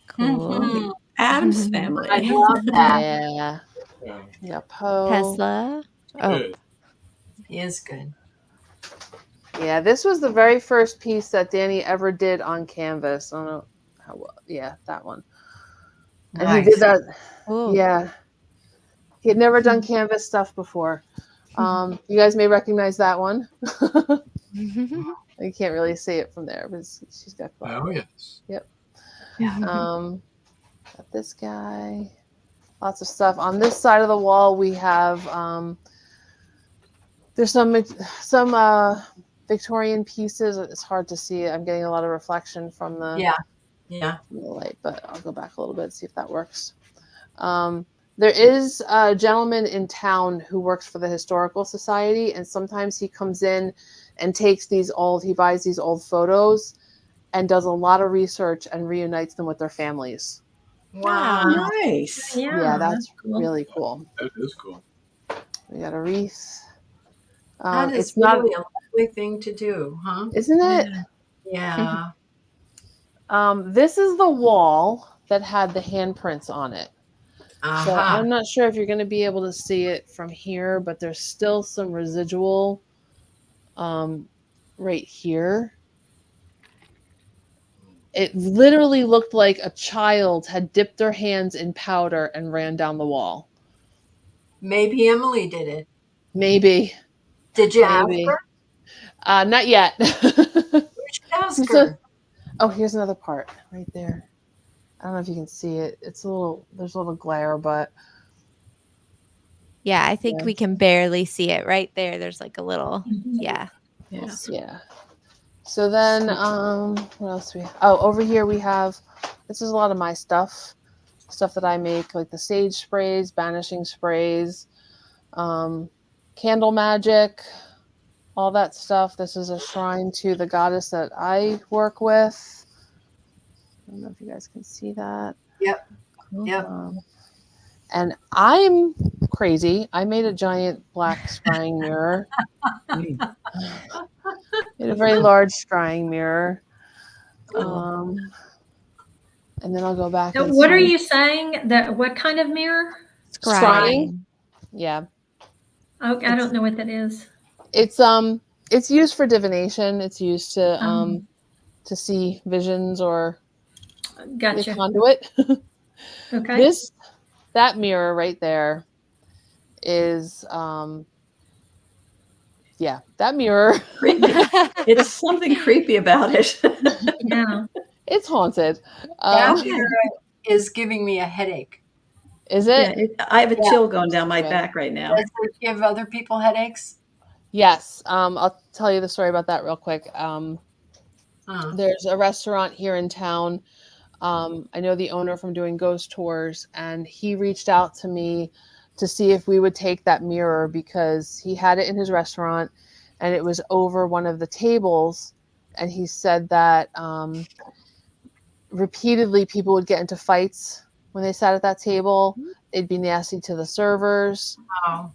Cool. Adam's family. I love that. Yeah. Poe. Tesla. Oh, He is good. Yeah, this was the very first piece that Danny ever did on canvas. I don't know how well. Yeah, that one. And he did that. cool. Yeah. He had never done canvas stuff before. You guys may recognize that one. You can't really see it from there, but she's got. Oh, yes. Yep. Got this guy. Lots of stuff on this side of the wall. We have there's some Victorian pieces. It's hard to see. I'm getting a lot of reflection from the from the light, but I'll go back a little bit and see if that works. There is a gentleman in town who works for the Historical Society, and sometimes he comes in and takes he buys these old photos and does a lot of research and reunites them with their families. Wow. Nice. Yeah, that's cool. Really cool. That is cool. We got a wreath. That is it's not really a lovely thing to do, huh? Isn't it? Yeah. This is the wall that had the handprints on it. So I'm not sure if you're going to be able to see it from here, but there's still some residual right here. It literally looked like a child had dipped their hands in powder and ran down the wall. Maybe Emily did it. Maybe. Did you ask Maybe. her? Not yet. You should ask her. Oh, here's another part right there. I don't know if you can see it. There's a little glare, but Yeah, I think Yeah. we can barely see it right there. There's like a little, yeah. Yeah. yeah. So then, what else do we? Oh, over here we have. This is a lot of my stuff that I make, like the sage sprays, banishing sprays, candle magic, all that stuff. This is a shrine to the goddess that I work with. I don't know if you guys can see that. Yep. Yep. And I'm crazy. I made a giant black scrying mirror. Mm. Made a very large scrying mirror. And then I'll go back. So and what see. are you saying? That what kind of mirror? Scrying? Yeah. Oh, I don't know what that is. It's used for divination. It's used to see visions or Gotcha. the conduit. Okay. That mirror right there is that mirror. It's something creepy about it. Yeah. It's haunted. That mirror is giving me a headache. Is it? Yeah, I have a chill going down my back right now. Does it give other people headaches? Yes. I'll tell you the story about that real quick. There's a restaurant here in town. I know the owner from doing ghost tours, and he reached out to me to see if we would take that mirror because he had it in his restaurant and it was over one of the tables. And he said that repeatedly people would get into fights when they sat at that table. They'd be nasty to the servers. Wow.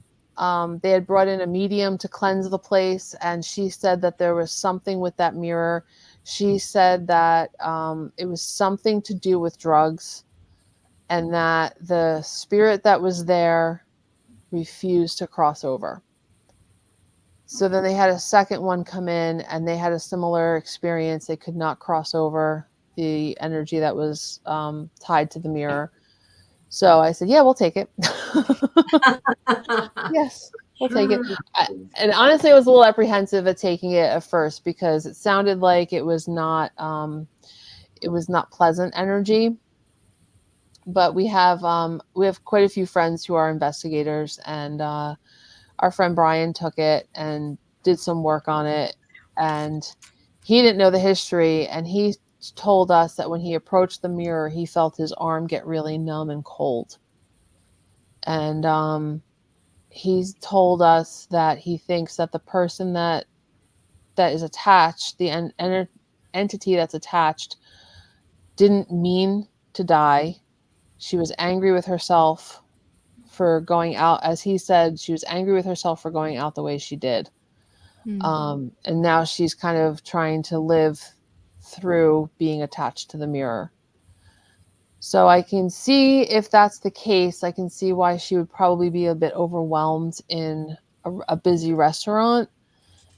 They had brought in a medium to cleanse the place, and she said that there was something with that mirror. She said that it was something to do with drugs, and that the spirit that was there refused to cross over. So then they had a second one come in, and they had a similar experience. They could not cross over the energy that was tied to the mirror. So I said, yeah, we'll take it. Yes, we'll take it. And honestly, I was a little apprehensive at taking it at first because it sounded like it was not pleasant energy. But we have quite a few friends who are investigators, and our friend Brian took it and did some work on it, and he didn't know the history, and he told us that when he approached the mirror, he felt his arm get really numb and cold. And he's told us that he thinks that the person that is attached, the entity that's attached, didn't mean to die. She was angry with herself for going out, as he said, she was angry with herself for going out the way she did. And now she's kind of trying to live through being attached to the mirror. So I can see if that's the case, I can see why she would probably be a bit overwhelmed in a busy restaurant,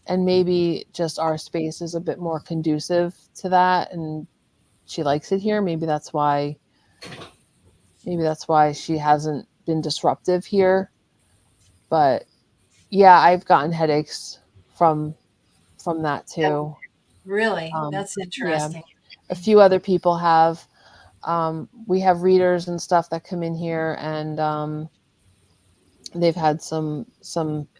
and maybe just our space is a bit more conducive to that, and she likes it here. Maybe that's why she hasn't been disruptive here. But yeah, I've gotten headaches from that too. Really? That's interesting. Yeah. A few other people have. We have readers and stuff that come in here, and they've had some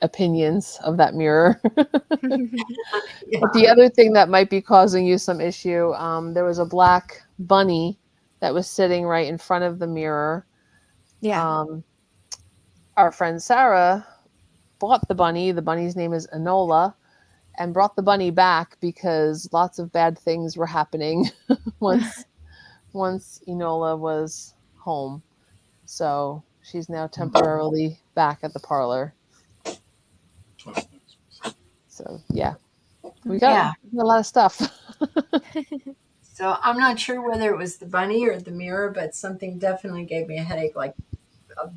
opinions of that mirror. Yeah. But the other thing that might be causing you some issue, there was a black bunny that was sitting right in front of the mirror. Yeah. Our friend Sarah bought the bunny. The bunny's name is Enola, and brought the bunny back because lots of bad things were happening once Enola was home. So she's now temporarily back at the parlor. So yeah, we got a lot of stuff. So I'm not sure whether it was the bunny or the mirror, but something definitely gave me a headache, like a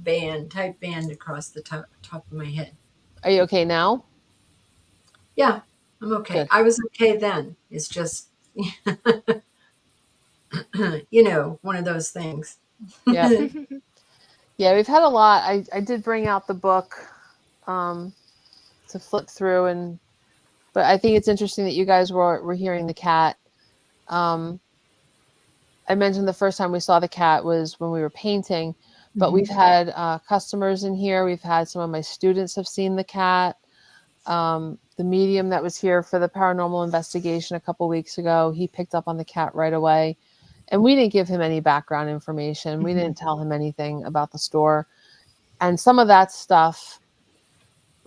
type band across the top of my head. Are you okay now? Yeah, I'm okay. Good. I was okay then. It's just, one of those things. Yeah. Yeah, we've had a lot. I did bring out the book to flip through, but I think it's interesting that you guys were hearing the cat. I mentioned the first time we saw the cat was when we were painting, but we've had customers in here. We've had some of my students have seen the cat. The medium that was here for the paranormal investigation a couple weeks ago, he picked up on the cat right away. And we didn't give him any background information. We didn't tell him anything about the store. And some of that stuff,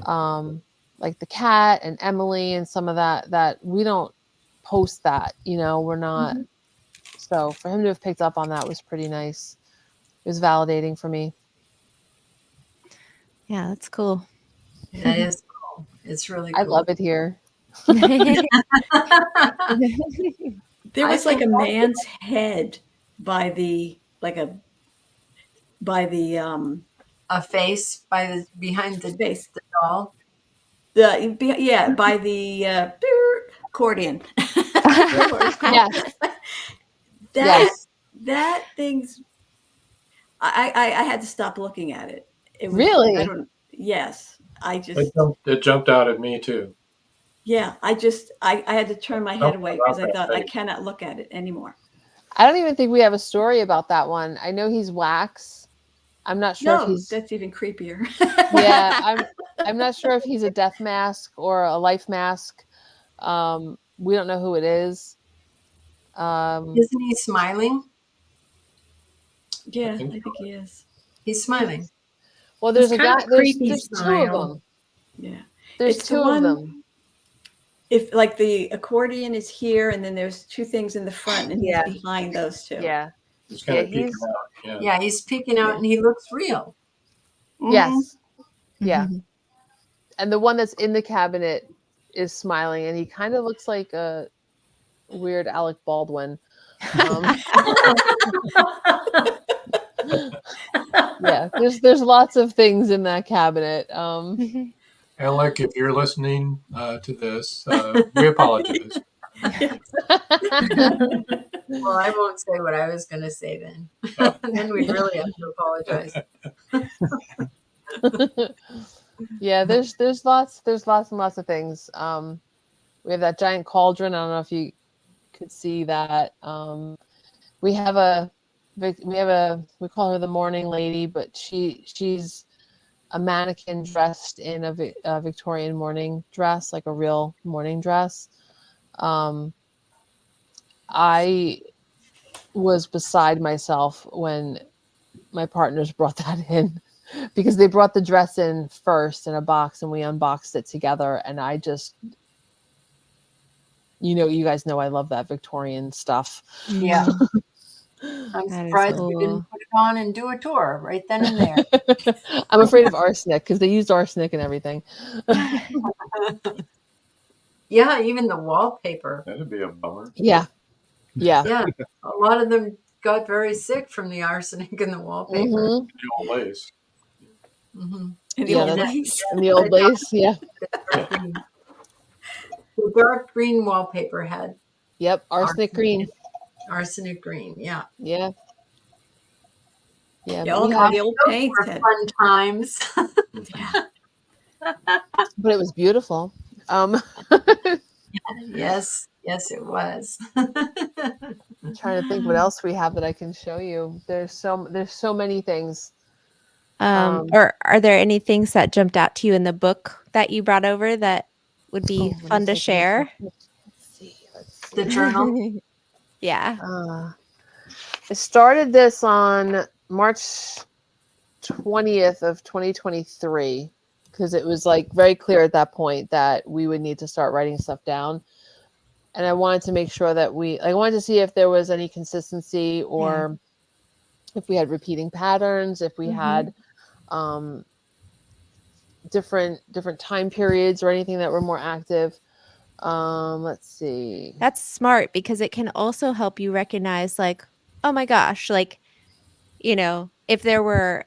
like the cat and Emily and some of that we don't post that, we're not. So for him to have picked up on that was pretty nice. It was validating for me. Yeah, that's cool. That is cool. It's really cool. I love it here. There was like a man's head by the a face behind the face. the doll. By the accordion. Yes. That thing's. I had to stop looking at it. It was, really? Yes. It jumped out at me too. Yeah, I had to turn my head away because I thought I cannot look at it anymore. I don't even think we have a story about that one. I know he's wax. I'm not sure if he's. That's even creepier. Yeah, I'm not sure if he's a death mask or a life mask. We don't know who it is. Isn't he smiling? Yeah, I think he is. He's smiling. Well, there's a guy. There's two of them. Yeah, there's two of them. If like the accordion is here, and then there's two things in the front, and he's behind those two. Yeah, he's kind of peeking out. Yeah, he's peeking out, and he looks real. Yes. Yeah. And the one that's in the cabinet is smiling, and he kind of looks like a weird Alec Baldwin. Yeah, there's lots of things in that cabinet. Alec, if you're listening to this, we apologize. Well, I won't say what I was going to say then. Then we'd really have to apologize. Yeah, there's lots and lots of things. We have that giant cauldron. I don't know if you could see that. We call her the morning lady, but she's a mannequin dressed in a Victorian morning dress, like a real morning dress. I was beside myself when my partners brought that in, because they brought the dress in first in a box and we unboxed it together. And I just, you guys know I love that Victorian stuff. Yeah. I'm surprised we didn't put it on and do a tour right then and there. I'm afraid of arsenic because they used arsenic and everything. Yeah, even the wallpaper. That'd be a bummer. Yeah. A lot of them got very sick from the arsenic in the wallpaper. The old lace. And the old lace. And the old lace, yeah. The dark green wallpaper had. Yep, arsenic green. Arsenic green, yeah. Yeah. Yeah. The old paint. Fun times. But it was beautiful. Yes, it was. I'm trying to think what else we have that I can show you. There's so many things. Or are there any things that jumped out to you in the book that you brought over that would be fun to share? Let's see. The journal. Yeah. I started this on March 20th of 2023 because it was like very clear at that point that we would need to start writing stuff down. And I wanted to make sure that I wanted to see if there was any consistency or if we had repeating patterns, if we had different time periods or anything that were more active. Let's see. That's smart because it can also help you recognize like, oh my gosh, like, if there were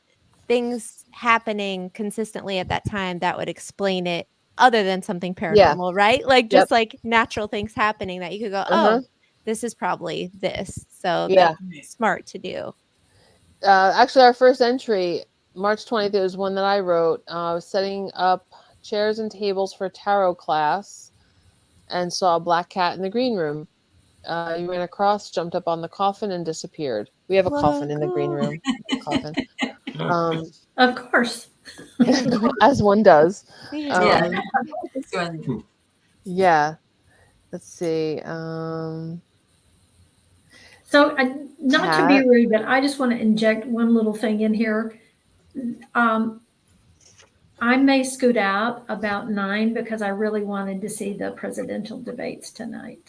things happening consistently at that time that would explain it other than something paranormal, right? Like just like natural things happening that you could go, oh, this is probably this. So that's smart to do. Actually, our first entry, March 20th, it was one that I wrote. I was setting up chairs and tables for tarot class and saw a black cat in the green room. He ran across, jumped up on the coffin, and disappeared. We have a coffin in the green room. Coffin. Of course. As one does. Yeah. Yeah. Let's see. So, not to be rude, but I just want to inject one little thing in here. I may scoot out about 9 because I really wanted to see the presidential debates tonight.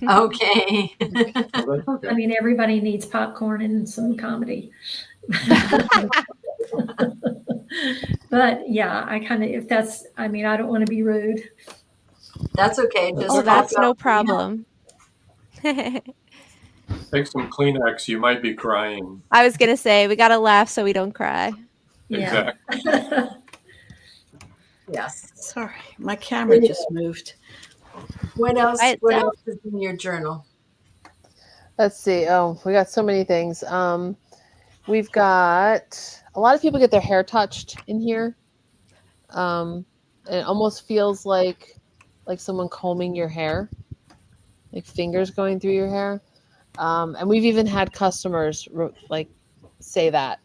Okay. I mean, everybody needs popcorn and some comedy. But yeah, I kind of, if that's, I mean, I don't want to be rude. That's okay. Just that's no problem. Take some Kleenex. You might be crying. I was going to say, we got to laugh so we don't cry. Yeah. Exactly. Yes. Sorry, my camera just moved. What else? What else is in your journal? Let's see. Oh, we got so many things. We've got a lot of people get their hair touched in here. It almost feels like someone combing your hair, like fingers going through your hair. And we've even had customers like say that.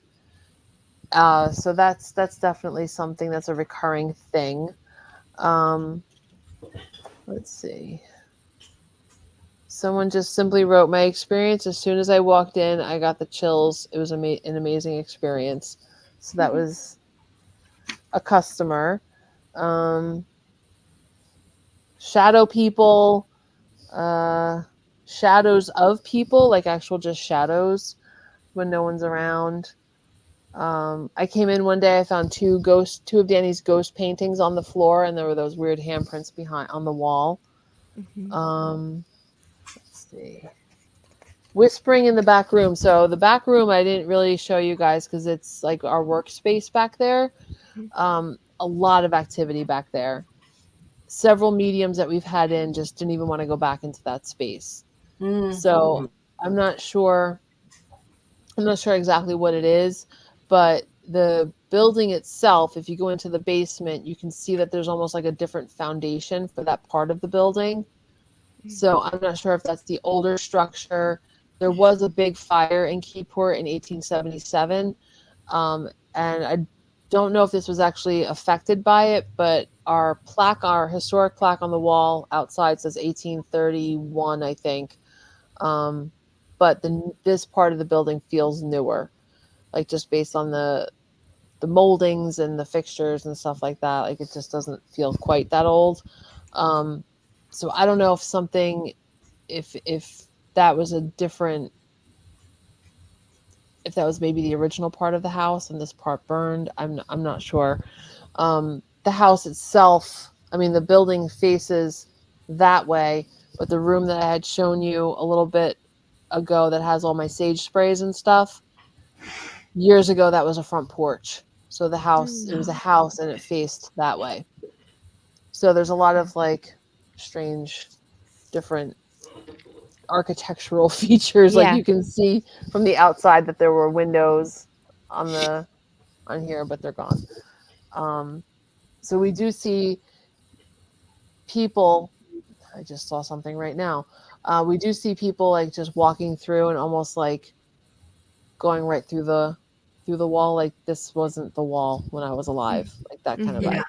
So that's definitely something that's a recurring thing. Let's see. Someone just simply wrote, my experience, as soon as I walked in, I got the chills. It was an amazing experience. So that was a customer. Shadow people, shadows of people, like actual just shadows when no one's around. I came in one day, I found two of Danny's ghost paintings on the floor, and there were those weird handprints behind on the wall. Let's see. Whispering in the back room. So the back room I didn't really show you guys because it's like our workspace back there. A lot of activity back there. Several mediums that we've had in just didn't even want to go back into that space. So I'm not sure exactly what it is, but the building itself, if you go into the basement, you can see that there's almost like a different foundation for that part of the building. So I'm not sure if that's the older structure. There was a big fire in Keyport in 1877. And I don't know if this was actually affected by it, but our historic plaque on the wall outside says 1831, I think. But this part of the building feels newer, like just based on the moldings and the fixtures and stuff like that. Like it just doesn't feel quite that old. So I don't know if that was if that was maybe the original part of the house and this part burned. I'm not sure. The house itself, I mean, the building faces that way, but the room that I had shown you a little bit ago that has all my sage sprays and stuff, years ago, that was a front porch. So the house, it was a house and it faced that way. So there's a lot of like strange, different architectural features. Like you can see from the outside that there were windows on here, but they're gone. So we do see people. I just saw something right now. We do see people like just walking through and almost like going right through the wall. Like this wasn't the wall when I was alive. Like that kind of vibe.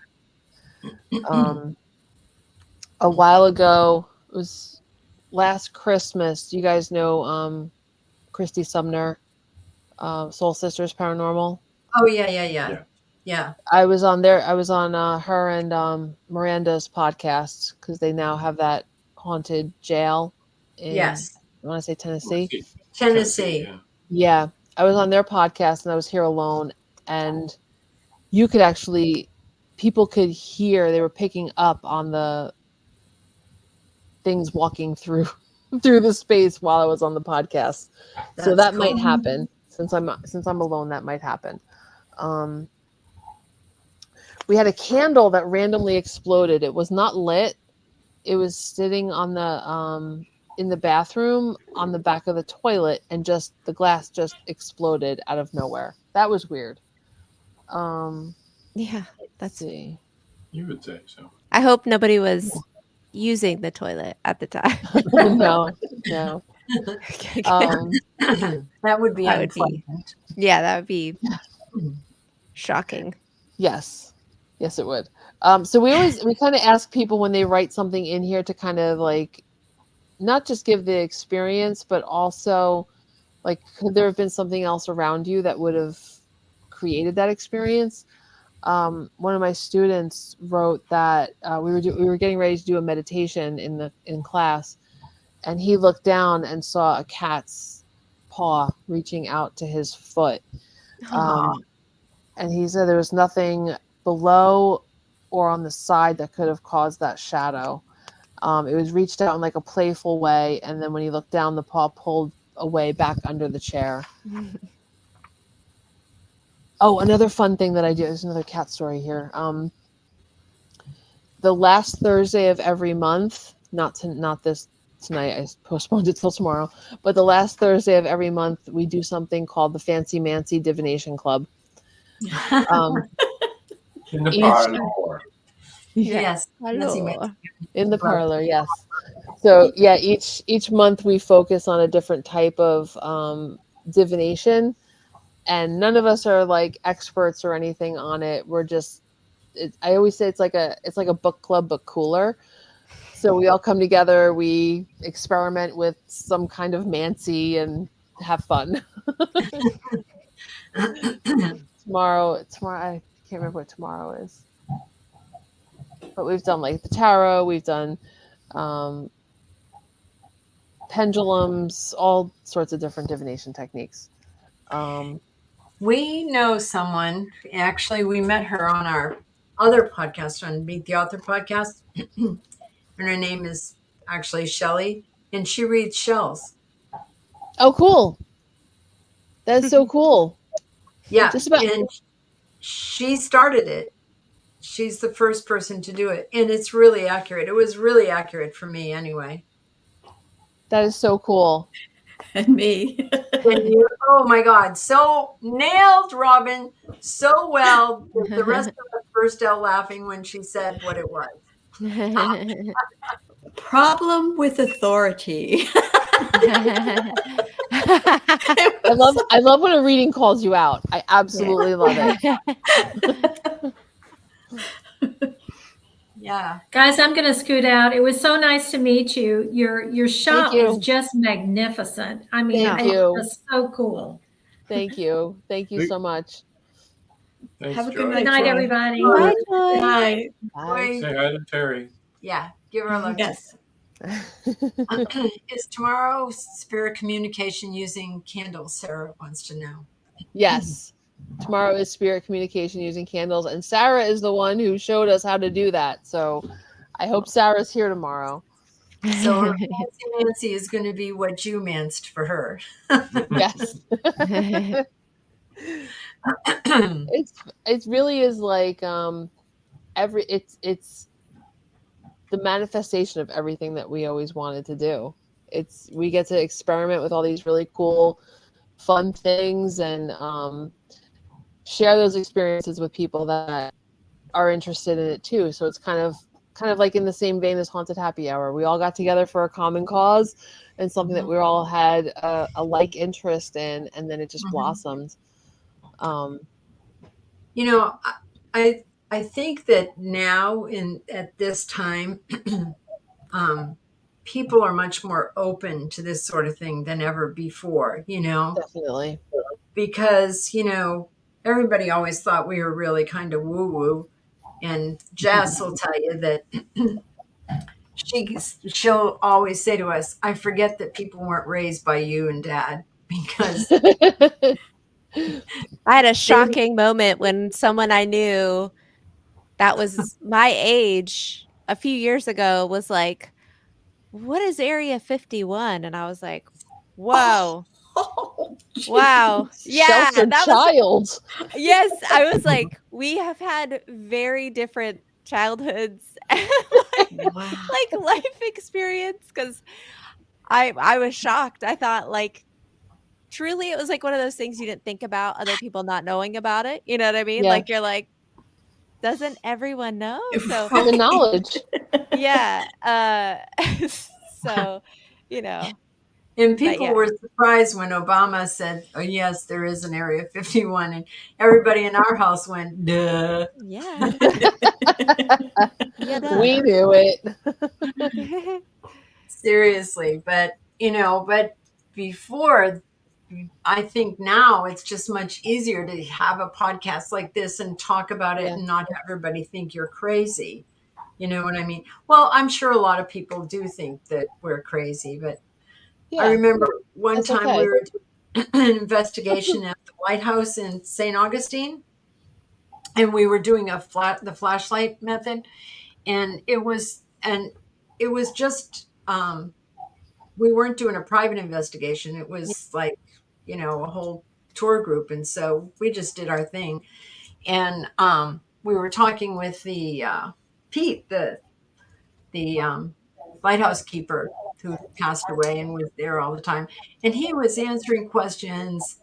A while ago, it was last Christmas. Do you guys know Christy Sumner, Soul Sisters Paranormal? Oh yeah. I was on her and Miranda's podcast because they now have that haunted jail in, I want to say Tennessee. Yeah. I was on their podcast and I was here alone, and you could actually, people could hear, they were picking up on the things walking through the space while I was on the podcast. So that might happen. Since I'm alone, that might happen. We had a candle that randomly exploded. It was not lit. It was sitting on the in the bathroom on the back of the toilet, and just the glass just exploded out of nowhere. That was weird. Yeah, Let's that's. see. You would say so. I hope nobody was using the toilet at the time. No. Okay, good. That would be That would be- unpleasant. Yeah, that would be shocking. Yes, it would. So we kind of ask people when they write something in here to kind of like not just give the experience, but also like could there have been something else around you that would have created that experience? One of my students wrote that we were getting ready to do a meditation in class, and he looked down and saw a cat's paw reaching out to his foot. And he said there was nothing below or on the side that could have caused that shadow. It was reached out in like a playful way, and then when he looked down, the paw pulled away back under the chair. Oh, another fun thing that I do. There's another cat story here. The last Thursday of every month, not this tonight, I postponed it till tomorrow, but the last Thursday of every month, we do something called the Fancy Mancy Divination Club. In the Each- parlor. Yes. Hello. In the parlor, yes. So yeah, each month we focus on a different type of divination, and none of us are like experts or anything on it. We're just I always say it's like a book club but cooler. So we all come together, we experiment with some kind of mancy and have fun. Tomorrow I can't remember what tomorrow is. But we've done like the tarot, we've done pendulums, all sorts of different divination techniques. We know someone, actually, we met her on our other podcast, on Meet the Author podcast. And her name is actually Shelley, and she reads shells. Oh, cool. That's so cool. Yeah. Just about- and she started it. She's the first person to do it. And it's really accurate. It was really accurate for me anyway. That is so cool. And me. And you, oh my God, so nailed, Robin, so well. The rest of us burst out laughing when she said what it was. Problem with authority. I love when a reading calls you out. I absolutely love it. Yeah. Guys, I'm going to scoot out. It was so nice to meet you. Your shop you. is just magnificent. I mean, Thank it's you. just so cool. Thank you so much. Thanks, Have a Joy. good Good night, Joy. everybody. Bye, Good Joy. night. Bye. Say hi to Terry. Yeah. Give her a look. Yes. Is tomorrow spirit communication using candles? Sarah wants to know. Yes. Tomorrow is spirit communication using candles, and Sarah is the one who showed us how to do that. So I hope Sarah's here tomorrow. So her fancy Nancy is going to be what you manced for her. Yes. It really is like it's the manifestation of everything that we always wanted to do. We get to experiment with all these really cool, fun things and share those experiences with people that are interested in it too. So it's kind of like in the same vein as Haunted Happy Hour. We all got together for a common cause and something that we all had a like interest in, and then it just blossomed. You know, I think that now at this time, people are much more open to this sort of thing than ever before, you know, Definitely. because, you know, everybody always thought we were really kind of woo-woo. And Jess will tell you that she'll always say to us, I forget that people weren't raised by you and Dad, because I had a shocking moment when someone I knew that was my age a few years ago was like, what is Area 51? And I was like, whoa. Oh, Wow. Yeah. Sheltered child. Yes. I was like, we have had very different childhoods and wow. like life experience, because I was shocked. I thought like truly, it was like one of those things you didn't think about other people not knowing about it. You know what I mean? Yeah. Like, you're like, doesn't everyone know? So, Common knowledge. yeah. So, you know, And but people yeah. were surprised when Obama said, "Oh yes, there is an Area 51," and everybody in our house went, "Duh." Yeah. Yeah, We duh. knew it. Seriously, but but before, I think now it's just much easier to have a podcast like this and talk about it Yeah. and not have everybody think you're crazy. You know what I mean? Well, I'm sure a lot of people do think that we're crazy, but I Yeah. remember one That's time we okay. were doing an investigation at the White House in St. Augustine, and we were doing the flashlight method, and it was just we weren't doing a private investigation. It was like, a whole tour group. And so we just did our thing. And we were talking with the Pete, the lighthouse keeper who passed away and was there all the time. And he was answering questions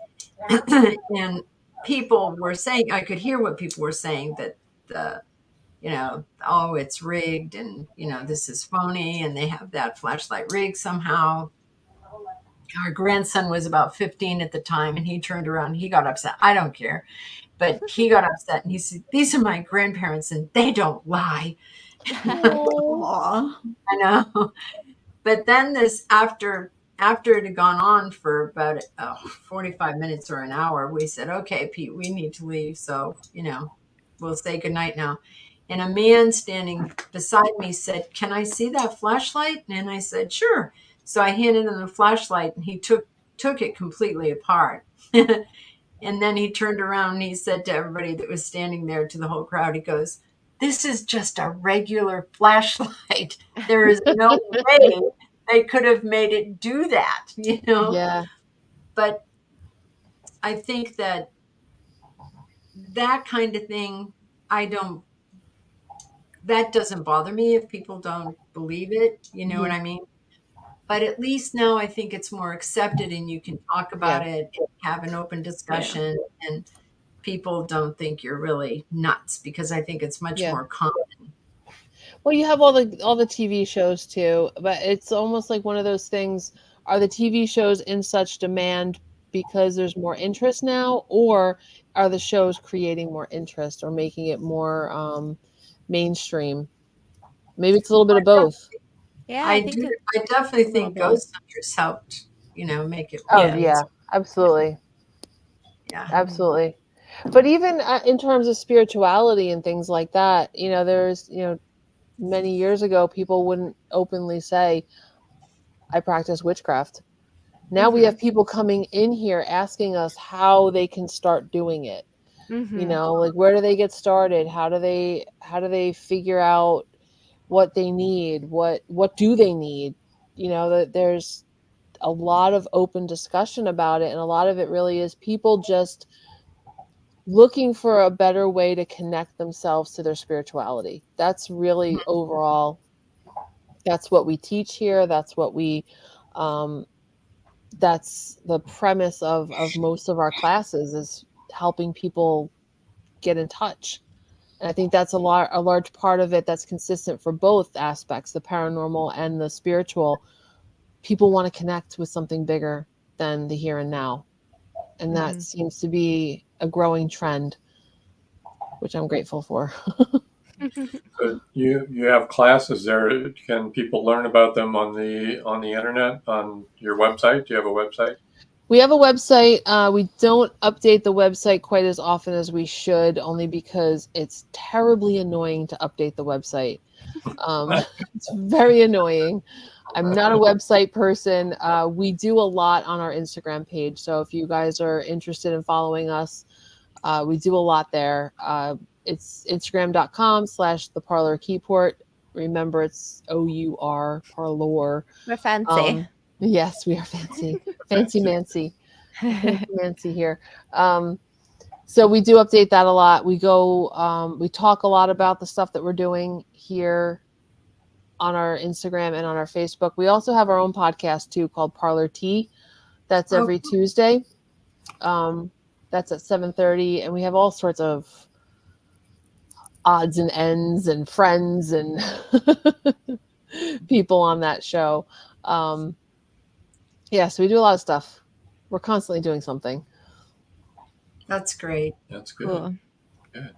and people were saying, I could hear what people were saying, that the oh, it's rigged, and this is phony, and they have that flashlight rigged somehow. Our grandson was about 15 at the time, and he turned around and he got upset. I don't care, but he got upset and he said, "These are my grandparents and they don't lie." Oh. Aw. I know. But then after it had gone on for about 45 minutes or an hour, we said, "Okay, Pete, we need to leave. So, we'll say goodnight now." And a man standing beside me said, "Can I see that flashlight?" And I said, "Sure." So I handed him the flashlight and he took it completely apart. And then he turned around and he said to everybody that was standing there, to the whole crowd, he goes, "This is just a regular flashlight. There is no way they could have made it do that." Yeah. But I think that kind of thing, that doesn't bother me if people don't believe it. You know what I mean? But at least now I think it's more accepted and you can talk Yeah. about it and have an open Yeah. discussion, and people don't think you're really nuts, because I think it's much Yeah. more common. Well, you have all the TV shows too, but it's almost like one of those things. Are the TV shows in such demand because there's more interest now, or are the shows creating more interest or making it more mainstream? Maybe it's a little bit of both. Yeah, I I think do. it I definitely A little think bit. Ghost Hunters helped, make it more Oh Yeah. yeah, mainstream. absolutely, Yeah. absolutely. But even in terms of spirituality and things like that, there's many years ago people wouldn't openly say, "I practice witchcraft." Now we Hmm. have people coming in here asking us how they can start doing it. Mhm. Like, where do they get started? How do they figure out what they need? What do they need? That there's a lot of open discussion about it, and a lot of it really is people just looking for a better way to connect themselves to their spirituality. That's really overall, that's what we teach here. Um, that's the premise of most of our classes, is helping people get in touch. And I think that's a large part of it that's consistent for both aspects, the paranormal and the spiritual. People want to connect with something bigger than the here and now. And that Mhm. seems to be a growing trend, which I'm grateful for. So you have classes there. Can people learn about them on the internet, on your website? Do you have a website? We have a website. We don't update the website quite as often as we should, only because it's terribly annoying to update the website. It's very annoying. I'm not a website person. We do a lot on our Instagram page. So if you guys are interested in following us, we do a lot there. It's instagram.com/the parlor keyport. Remember, it's OUR parlor. We're fancy. Yes, we are fancy. Fancy Fancy. Mancy. Fancy Mancy here. So we do update that a lot. We talk a lot about the stuff that we're doing here on our Instagram and on our Facebook. We also have our own podcast too, called Parlor Tea. That's every Tuesday. That's at 7:30, and we have all sorts of odds and ends and friends and people on that show. Yeah, so we do a lot of stuff. We're constantly doing something. That's great. That's good. Cool. Good.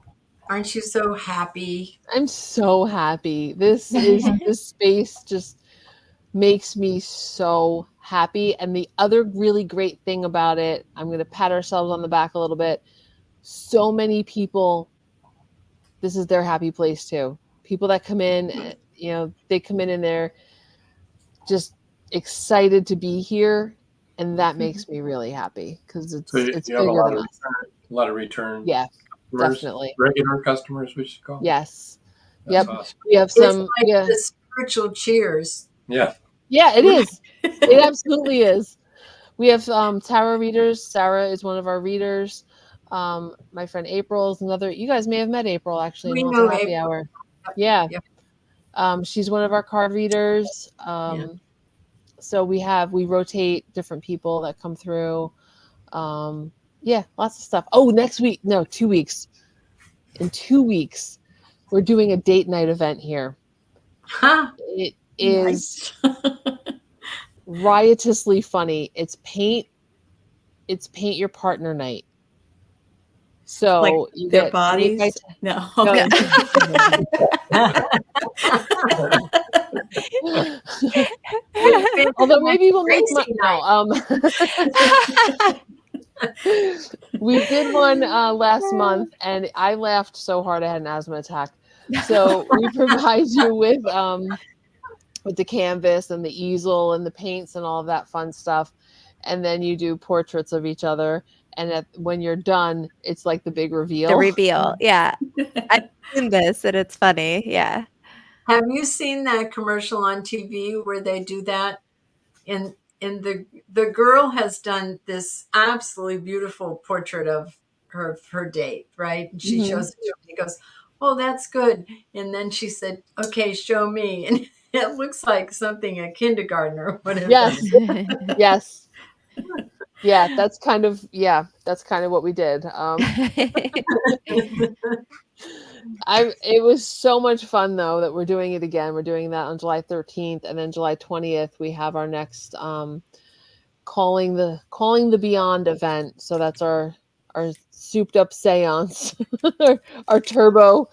Aren't you so happy? I'm so happy. This space just makes me so happy. And the other really great thing about it, I'm going to pat ourselves on the back a little bit. So many people, this is their happy place too. People that come in, they come in and they're just excited to be here. And that makes me really happy because it's you bigger have than us. A lot of return. Yeah, customers, definitely. Regular customers, we should call. Yes. That's awesome. We have some. It's like the spiritual cheers. Yeah. Yeah, it is. It absolutely is. We have tarot readers. Sarah is one of our readers. My friend April is another. You guys may have met April actually We in know Haunted Happy April. Hour. Yeah. Yep. She's one of our card readers. So we rotate different people that come through. Yeah, lots of stuff. Oh, 2 weeks. In 2 weeks, we're doing a date night event here. Huh. It is riotously funny. It's paint your partner night. So Like you their get bodies? No. Okay. Although maybe we'll make we did one last month, and I laughed so hard I had an asthma attack. So we provide you with the canvas and the easel and the paints and all of that fun stuff, and then you do portraits of each other. And when you're done, it's like the big reveal. The reveal, yeah. I've seen this, and it's funny. Yeah. Have you seen that commercial on TV where they do that? And the girl has done this absolutely beautiful portrait of her date, right? And she shows it to him. He goes, "Oh, that's good." And then she said, "Okay, show me." And it looks like something a kindergartner or whatever. Yes. Yes. Yeah, that's kind of what we did. It was so much fun though that we're doing it again. We're doing that on July 13th, and then July 20th we have our next calling the Beyond event. So that's our souped up seance, our turbo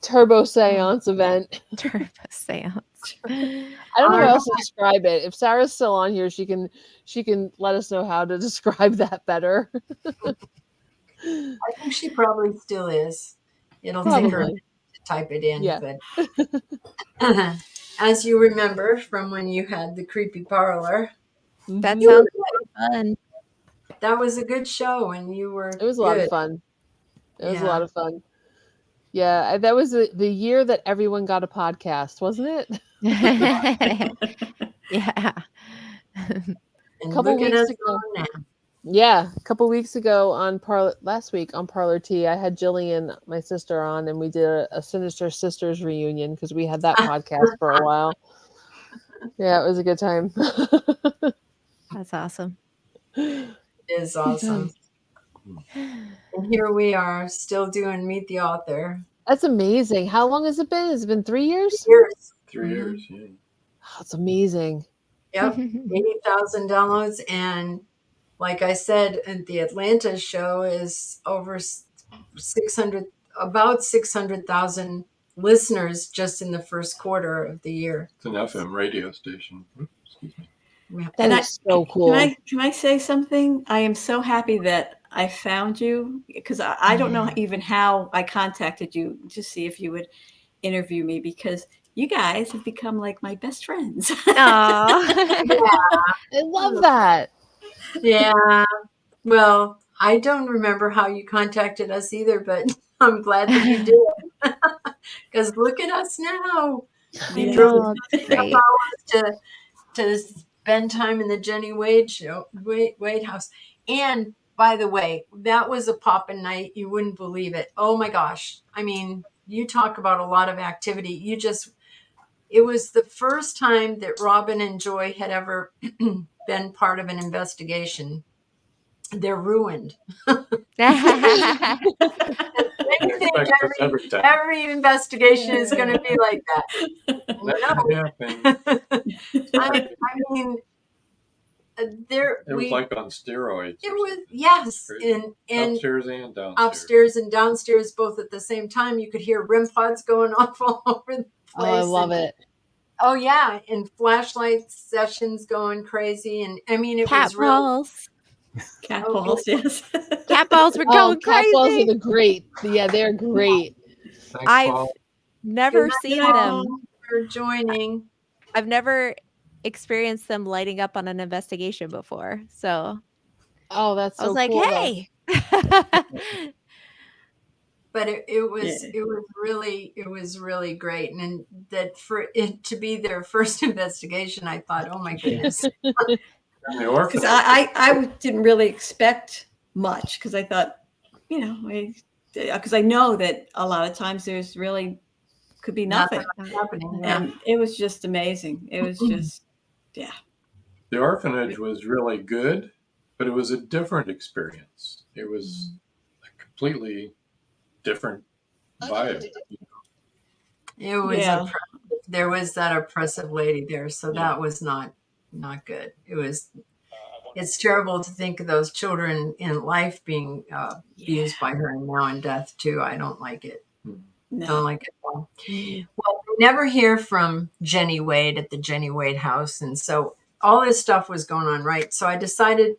seance event. Turbo seance. I don't know how else to describe it. If Sarah's still on here, she can let us know how to describe that better. I think she probably still is. It'll Probably. take her to type it in. Yeah. But as you remember from when you had the creepy parlor, That sounds fun. that was a good show, and you were. It was a lot of fun. It was a lot of fun. Yeah, that was the year that everyone got a podcast, wasn't it? Yeah. And Couple look at weeks us ago. now. Yeah, a couple weeks ago last week on Parlor Tea, I had Jillian, my sister, on, and we did a Sinister Sisters reunion because we had that podcast for a while. Yeah, it was a good time. That's awesome. It is awesome. And here we are, still doing Meet the Author. That's amazing. How long has it been? Has it been 3 years? 3 years, yeah. Oh, it's amazing. Yep, 80,000 downloads, and like I said, the Atlanta show is over 600, about 600,000 listeners just in the first quarter of the year. It's an FM radio station. Excuse me. That is so cool. Can I say something? I am so happy that I found you, because I don't know even how I contacted you to see if you would interview me, because you guys have become like my best friends. Aww. I love that. Yeah. Well, I don't remember how you contacted us either, but I'm glad that you did. Because look at us now. We drove great. hours to spend time in the Jenny Wade show, Wade house. And by the way, that was a poppin' night. You wouldn't believe it. Oh my gosh. I mean, you talk about a lot of activity. it was the first time that Robin and Joy had ever been part of an investigation. They're ruined. I They think expect this every time. every investigation is going to be like that. Never happened. I mean, It was like on steroids. It was, yes, and upstairs and downstairs. Upstairs and downstairs both at the same time. You could hear REM pods going off all over the place. Oh, I love it. Oh yeah, and flashlight sessions going crazy, and I mean it was really balls. Cat balls, yes. Cat balls were going Cat crazy. balls are the great. Yeah, they're great. Thanks, I've Paul. never seen them. for joining. I've never experienced them lighting up on an investigation before. So Oh, that's so I was like, cool, though. hey. But it was really great, and that for it to be their first investigation, I thought, oh my goodness. Because I didn't really expect much, because I thought, because I know that a lot of times there's really could be nothing happening. And it was just amazing. It was just, yeah. The orphanage was really good, but it was a different experience. It was a completely different vibe. It was there was that oppressive lady there, so that was not good. It's terrible to think of those children in life being abused by her, and now in death too. I don't like it. No. Don't like it at all. Well, we never hear from Jenny Wade at the Jenny Wade house, and so all this stuff was going on, right? So I decided,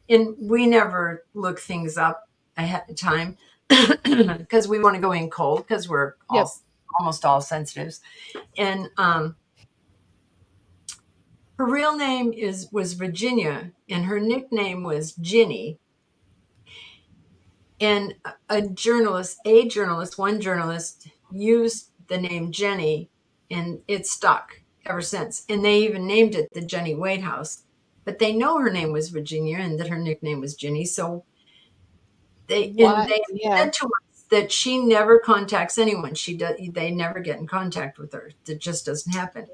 and we never look things up ahead of time because we want to go in cold, because we're almost all sensitives. And her real name was Virginia, and her nickname was Ginny. And one journalist used the name Jenny, and it stuck ever since. And they even named it the Jenny Wade House. But they know her name was Virginia and that her nickname was Ginny. So they said to us that she never contacts anyone. They never get in contact with her. That just doesn't happen.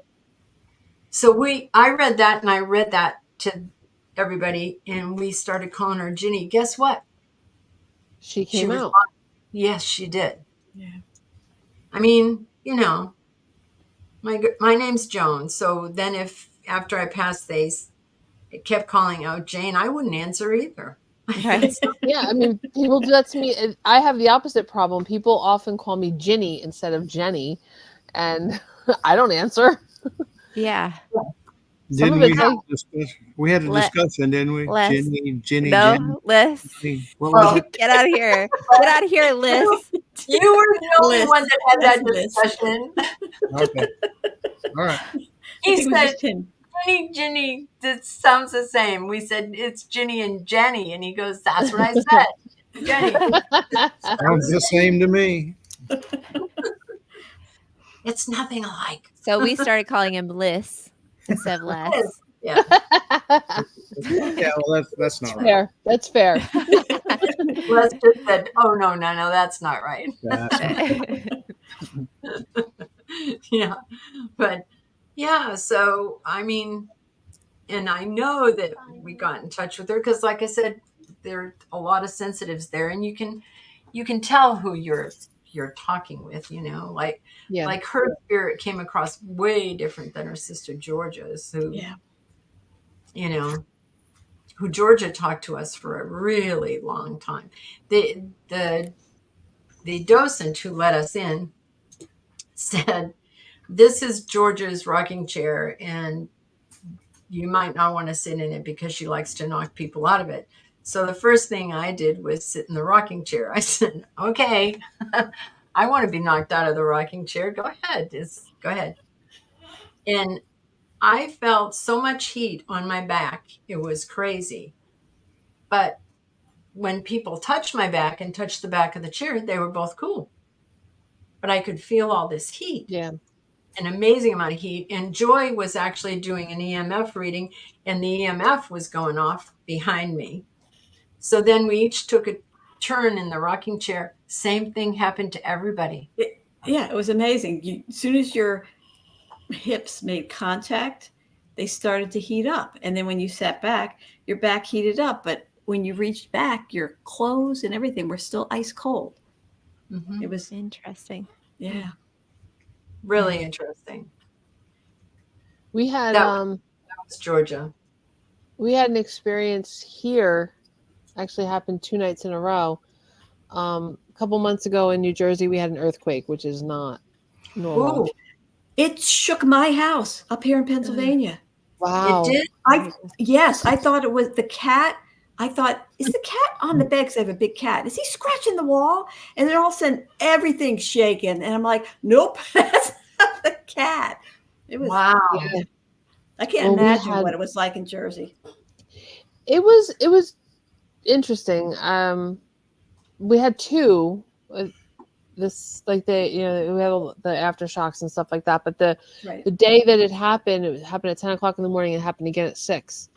So I read that, and I read that to everybody, and we started calling her Ginny. Guess what? She came out. Yes, she did. Yeah. I mean, my name's Joan. So then if after I passed, they kept calling out Jane, I wouldn't answer either. Right. Yeah, I mean, people do that to me. I have the opposite problem. People often call me Ginny instead of Jenny, and I don't answer. Yeah. Didn't we had a discussion, didn't we? Les. Jenny, No, Jenny. Liz. What was it? Get out of here. Get out of here, Liz. You were the only Liz. one that had that Liz. discussion. Okay. All right. He said, Ginny, that sounds the same. We said, it's Ginny and Jenny. And he goes, that's what I said. Jenny. Sounds the same to me. It's nothing alike. So we started calling him Liz instead of Les. Yeah. Yeah, well, that's not right. Fair. That's fair. Les just said, oh, no, that's not right. Yeah. But yeah, so I mean, and I know that we got in touch with her because, like I said, there are a lot of sensitives there, and you can tell who you're talking with, like her spirit came across way different than her sister Georgia's, who who Georgia talked to us for a really long time. The docent who let us in said, this is Georgia's rocking chair, and you might not want to sit in it because she likes to knock people out of it. So the first thing I did was sit in the rocking chair. I said, okay, I want to be knocked out of the rocking chair. Go ahead. Go ahead. And I felt so much heat on my back. It was crazy. But when people touched my back and touched the back of the chair, they were both cool. But I could feel all this heat. Yeah. An amazing amount of heat. And Joy was actually doing an EMF reading, and the EMF was going off behind me. So then we each took a turn in the rocking chair. Same thing happened to everybody. It was amazing. As soon as your hips made contact, they started to heat up. And then when you sat back, your back heated up. But when you reached back, your clothes and everything were still ice cold. Mhm. It was, Interesting. yeah. Really interesting. We had That was Georgia. we had an experience here. Actually, happened 2 nights in a row. A couple months ago in New Jersey, we had an earthquake, which is not normal. Ooh, It shook my house up here in Pennsylvania. Wow. it did? Yes, I thought it was the cat. I thought, is the cat on the bed? 'Cause I have a big cat. Is he scratching the wall? And then all of a sudden, everything's shaking. And I'm like, nope, that's not the cat. It was, Wow. Yeah. I can't Well, we imagine had- what it was like in Jersey. It was interesting. We had two. This like we had all the aftershocks and stuff like that. But the Right. day that it happened at 10 o'clock in the morning. It happened again at 6.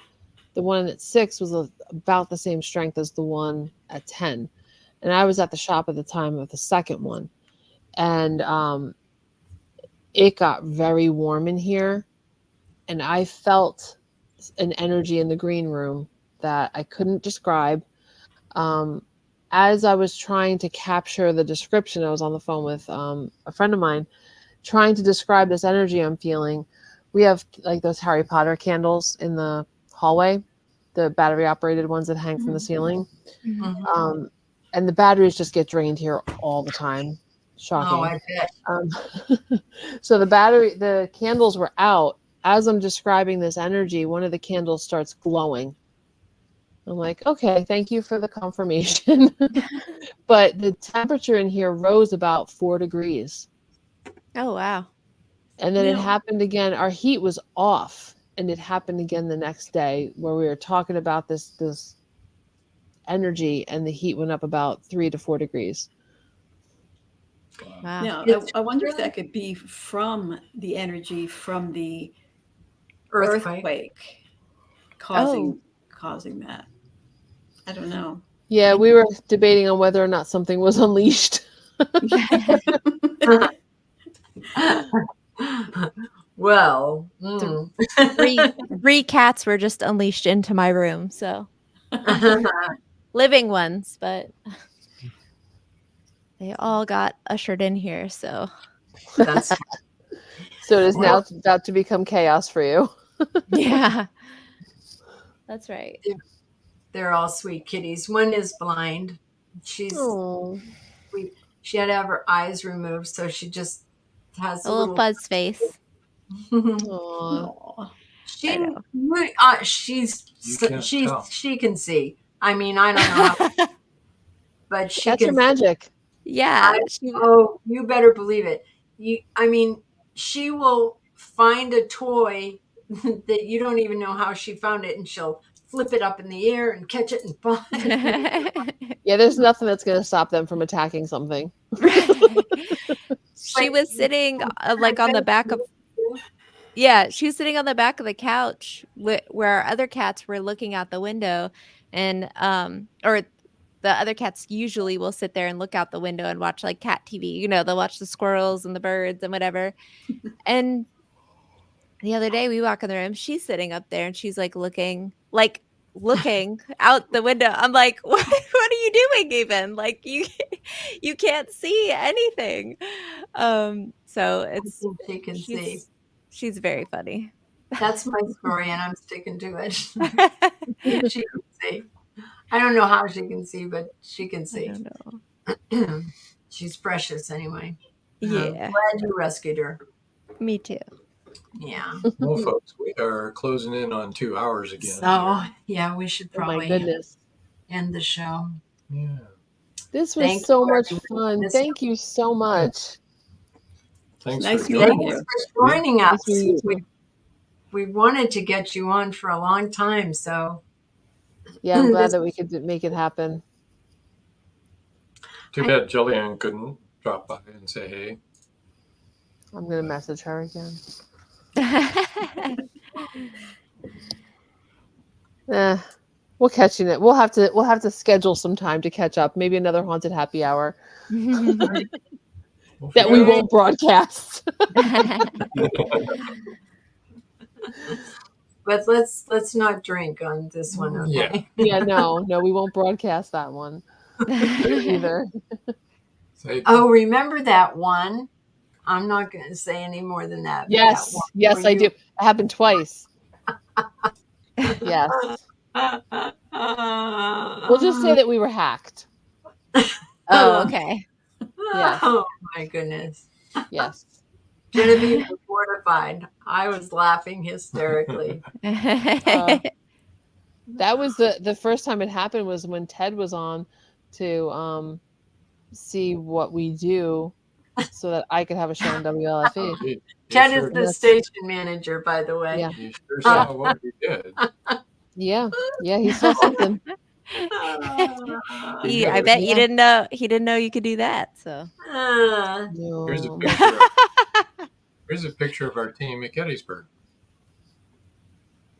The one at 6 was about the same strength as the one at 10, and I was at the shop at the time of the second one, and it got very warm in here, and I felt an energy in the green room that I couldn't describe. As I was trying to capture the description, I was on the phone with a friend of mine trying to describe this energy I'm feeling. We have like those Harry Potter candles in the hallway, the battery operated ones that hang from the ceiling. Mhm. And the batteries just get drained here all the time. Shocking. Oh, I bet. So the candles were out. As I'm describing this energy, one of the candles starts glowing. I'm like, okay, thank you for the confirmation. But the temperature in here rose about 4 degrees. Oh, wow. And then it Now- happened again. Our heat was off, and it happened again the next day where we were talking about this energy, and the heat went up about 3 to 4 degrees. Wow. Now, It's I wonder if really- that could be from the energy from the Earthquake. earthquake causing that. I don't know. Yeah, we were debating on whether or not something was unleashed. Well, Three cats were just unleashed into my room, so living ones, but they all got ushered in here, so that's So it is now about to become chaos for you. yeah. That's right. they're all sweet kitties. One is blind. She had to have her eyes removed, so she just has A little fuzz face. Aw. She I know. she can see. I mean, I don't know, how, but she That's can. your magic. Yeah. Oh, you better believe it. I mean, she will find a toy that you don't even know how she found it, and she'll flip it up in the air and catch it and fly. Yeah, there's nothing that's going to stop them from attacking something. She was sitting like on the back of she was sitting on the back of the couch where our other cats were looking out the window, and or the other cats usually will sit there and look out the window and watch like cat TV. You know, they'll watch the squirrels and the birds and whatever. And the other day we walk in the room, she's sitting up there and she's like looking out the window. I'm like, what are you doing even? Like you can't see anything. So it's She can see. she's very funny. That's my story, and I'm sticking to it. She can see. I don't know how she can see, but she can I see. don't know. She's precious anyway. Yeah. Glad you rescued her. Me too. Yeah. Well, folks, we are closing in on 2 hours again. So yeah, we should Oh my probably goodness. end the show. Yeah. This was Thank so you, much everyone. fun. Thank you so much. Thanks Nice for meeting joining you. us. Thanks for joining us. Nice meeting you. We wanted to get you on for a long time, so Yeah, I'm glad This- that we could make it happen. Too bad Jillian couldn't drop by and say hey. I'm going to message her again. We'll catch you. We'll have to schedule some time to catch up. Maybe another haunted happy hour. Well, that we won't broadcast. But let's not drink on this one, okay? Yeah, no, we won't broadcast that one either. Oh, remember that one? I'm not going to say any more than that. But Yes, that one yes, where I you- do. It happened twice. Yes. We'll just say that we were hacked. Oh, okay. Yes. Oh my goodness. Yes. Genevieve was mortified. I was laughing hysterically. That was the first time it happened was when Ted was on to see what we do so that I could have a show on WLFE. Ted is the station manager, by the way. Yeah. You sure saw what we did. Yeah, he saw something. I bet you didn't know he didn't know you could do that. So Here's a No. picture. Here's a picture of our team at Gettysburg.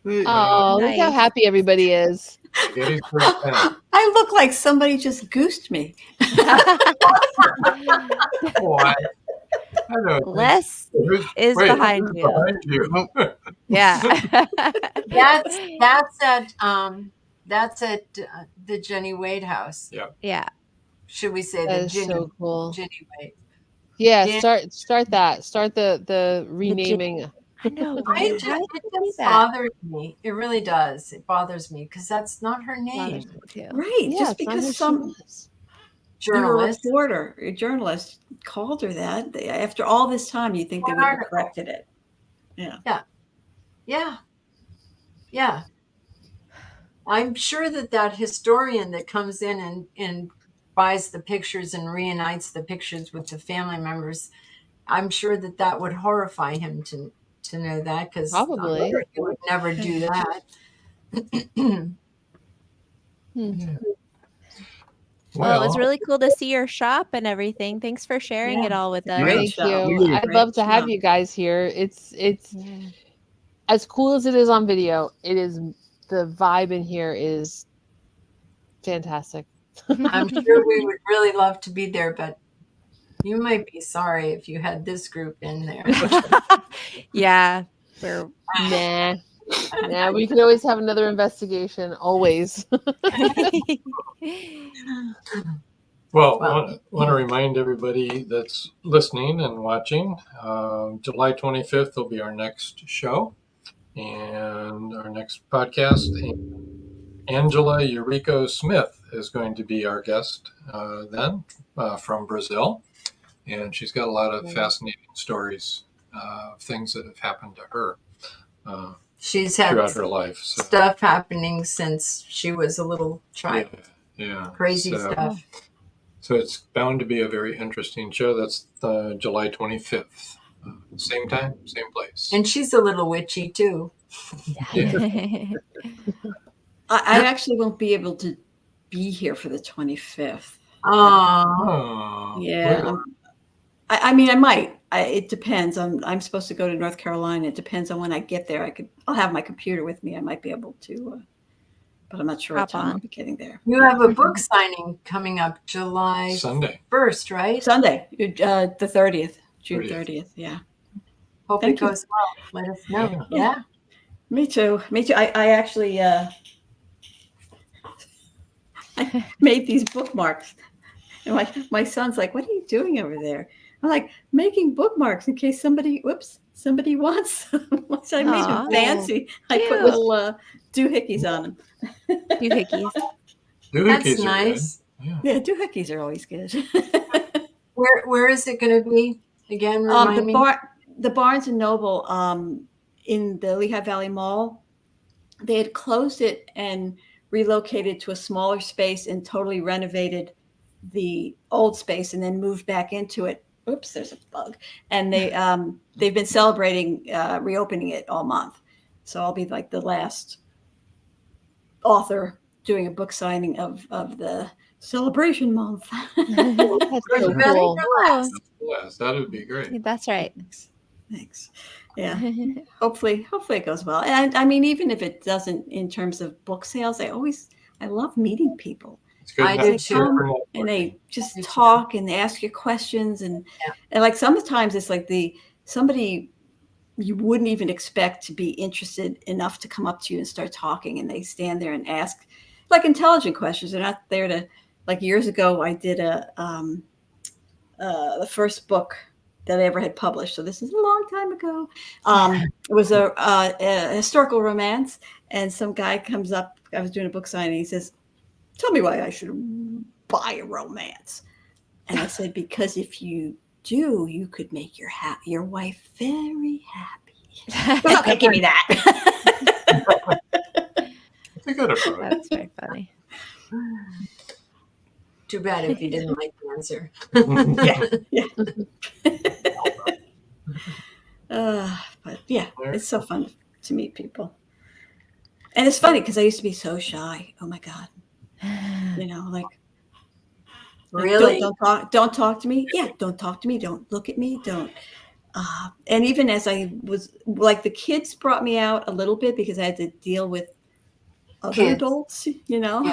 Oh, look how Nice. happy everybody is. Gettysburg 10. I look like somebody just goosed me. Oh, I know. Les is Wait, behind who's you. behind you? Yeah. That's at the Jenny Wade house. Yeah. Should we say That the is Jenny, so cool. Jenny Wade? Yeah, Yeah. start that. Start the renaming. I know. It Right? just, Why it did they do just that? bothers me. It really does. It bothers me because that's not her name. Bothers me too. Right. Yeah, Just it's not who because she some was. Journalist. a journalist called her that. After all this time, you think they One would have article. corrected it. Yeah. I'm sure that historian that comes in and buys the pictures and reunites the pictures with the family members, I'm sure that would horrify him to know that, because Probably. he would never do that. Well, it was really cool to see your shop and everything. Thanks for sharing it all with us. Great Thank show. you. Really I'd great love to have show. you guys here. It's as cool as it is on video. It is the vibe in here is fantastic. I'm sure we would really love to be there, but you might be sorry if you had this group in there. Yeah. We're Nah, we can always have another investigation. Always. Well, I want to remind everybody that's listening and watching, July 25th will be our next show and our next podcast. And Angela Eurico Smith is going to be our guest then from Brazil. And she's got a lot of fascinating stories, things that have happened to her She's had throughout her life. So, stuff happening since she was a little child. yeah. Crazy stuff. So it's bound to be a very interesting show. That's July 25th. Same time, same place. And she's a little witchy too. Yeah. I actually won't be able to be here for the 25th. Oh, Yeah. I mean, I might. It depends. I'm supposed to go to North Carolina. It depends on when I get there. I'll have my computer with me. I might be able to, but I'm not sure what time I'll be getting there. You have a book signing coming up July Sunday 1st, right? Sunday, the 30th, June 30th. Yeah. Hope it goes well. Let us know. Yeah. Me too. I actually I made these bookmarks. And my son's like, "What are you doing over there?" I'm like, "Making bookmarks in case somebody wants them." So I made them fancy. I put little doohickeys on them. Doohickeys. That's nice. Yeah, doohickeys are always good. Where is it going to be again? Remind me. The Barnes and Noble in the Lehigh Valley Mall. They had closed it and relocated to a smaller space and totally renovated the old space and then moved back into it. Oops, there's a bug. And they've been celebrating reopening it all month. So I'll be like the last author doing a book signing of the celebration month. That's so cool. Yes, that would be great. That's right. Thanks. Yeah. Hopefully it goes well. And I mean, even if it doesn't in terms of book sales, I love meeting people. It's good. I enough do to share too. for Netflix. And they just Me too. talk and they ask you questions and like sometimes it's like somebody you wouldn't even expect to be interested enough to come up to you and start talking, and they stand there and ask like intelligent questions. They're not there to, like years ago I did the first book that I ever had published. So this is a long time ago. It was a historical romance, and some guy comes up. I was doing a book signing. He says, "Tell me why I should buy a romance." And I said, "Because if you do, you could make your wife very happy." Well, okay, give me that. It's a good approach. That's very funny. Too bad if you didn't like the answer. Yeah. But yeah, it's so fun to meet people. And it's funny because I used to be so shy. Oh my God. Like Really? don't talk to me. Yeah, don't talk to me. Don't look at me. Don't. And even as I was like, the kids brought me out a little bit because I had to deal with other Kids. adults, Yeah.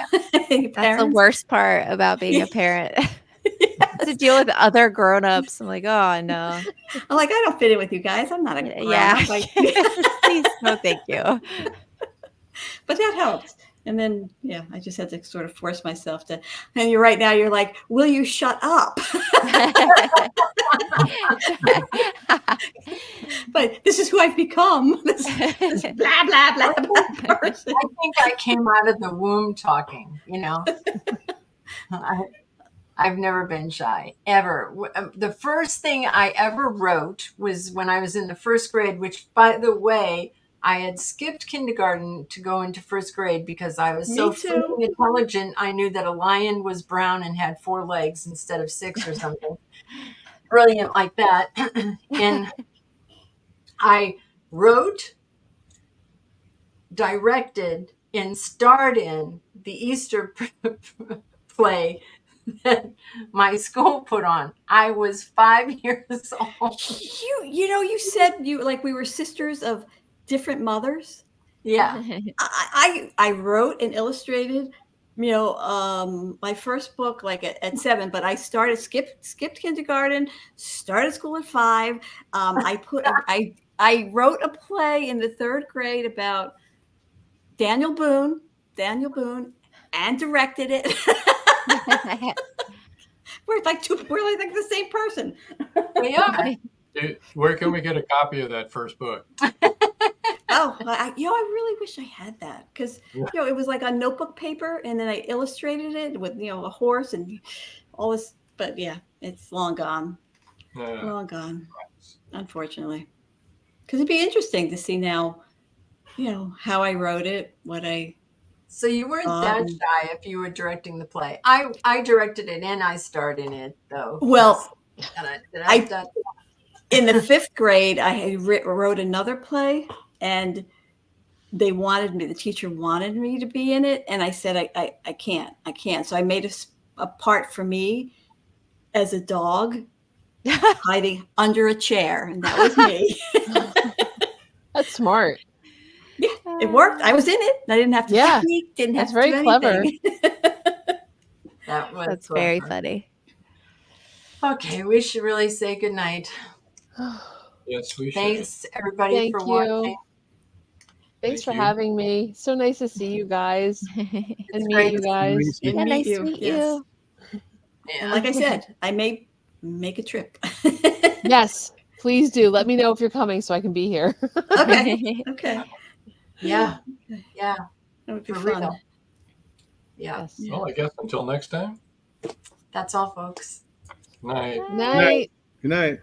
That's the worst part about being a parent. To deal with other grown-ups. I'm like, oh no. I'm like, I don't fit in with you guys. I'm not a grown Yeah. up. Like, Please, no, thank you. but that helped. And then, yeah, I just had to sort of force myself to. And you're right now. You're like, will you shut up? But this is who I've become. This blah blah blah blah person. I think I came out of the womb talking. I've never been shy, ever. The first thing I ever wrote was when I was in the first grade, which, by the way, I had skipped kindergarten to go into first grade because I was so freaking intelligent. I knew that a lion was brown and had 4 legs instead of 6 or something. Brilliant like that. And I wrote, directed, and starred in the Easter play that my school put on. I was 5 years old. You said we were sisters of different mothers. Yeah. I wrote and illustrated, my first book like at 7, but I skipped kindergarten, started school at 5. I wrote a play in the 3rd grade about Daniel Boone, and directed it. We're like the same person. Yeah. Where can we get a copy of that first book? Oh, I really wish I had that because it was like on notebook paper, and then I illustrated it with a horse and all this. But yeah, it's long gone, unfortunately. Because it'd be interesting to see now, how I wrote it, what I. So you weren't that shy if you were directing the play. I directed it and I starred in it though. Well, in the 5th grade, I wrote another play, and the teacher wanted me to be in it. And I said, I can't. So I made a part for me as a dog hiding under a chair. And that was me. That's smart. Yeah, it worked. I was in it. I didn't have to speak, didn't have to do anything. That's clever. That's very funny. Okay, we should really say goodnight. Yes, we should. Thanks everybody for watching. Thanks for having me. So nice to see you guys and meet you guys. Nice to meet you. And like I said, I may make a trip. Yes, please do. Let me know if you're coming so I can be here. Okay. Yeah. Yeah. That would be fun. Yeah. Yes. Well, I guess until next time. That's all, folks. Night. Night. Good night.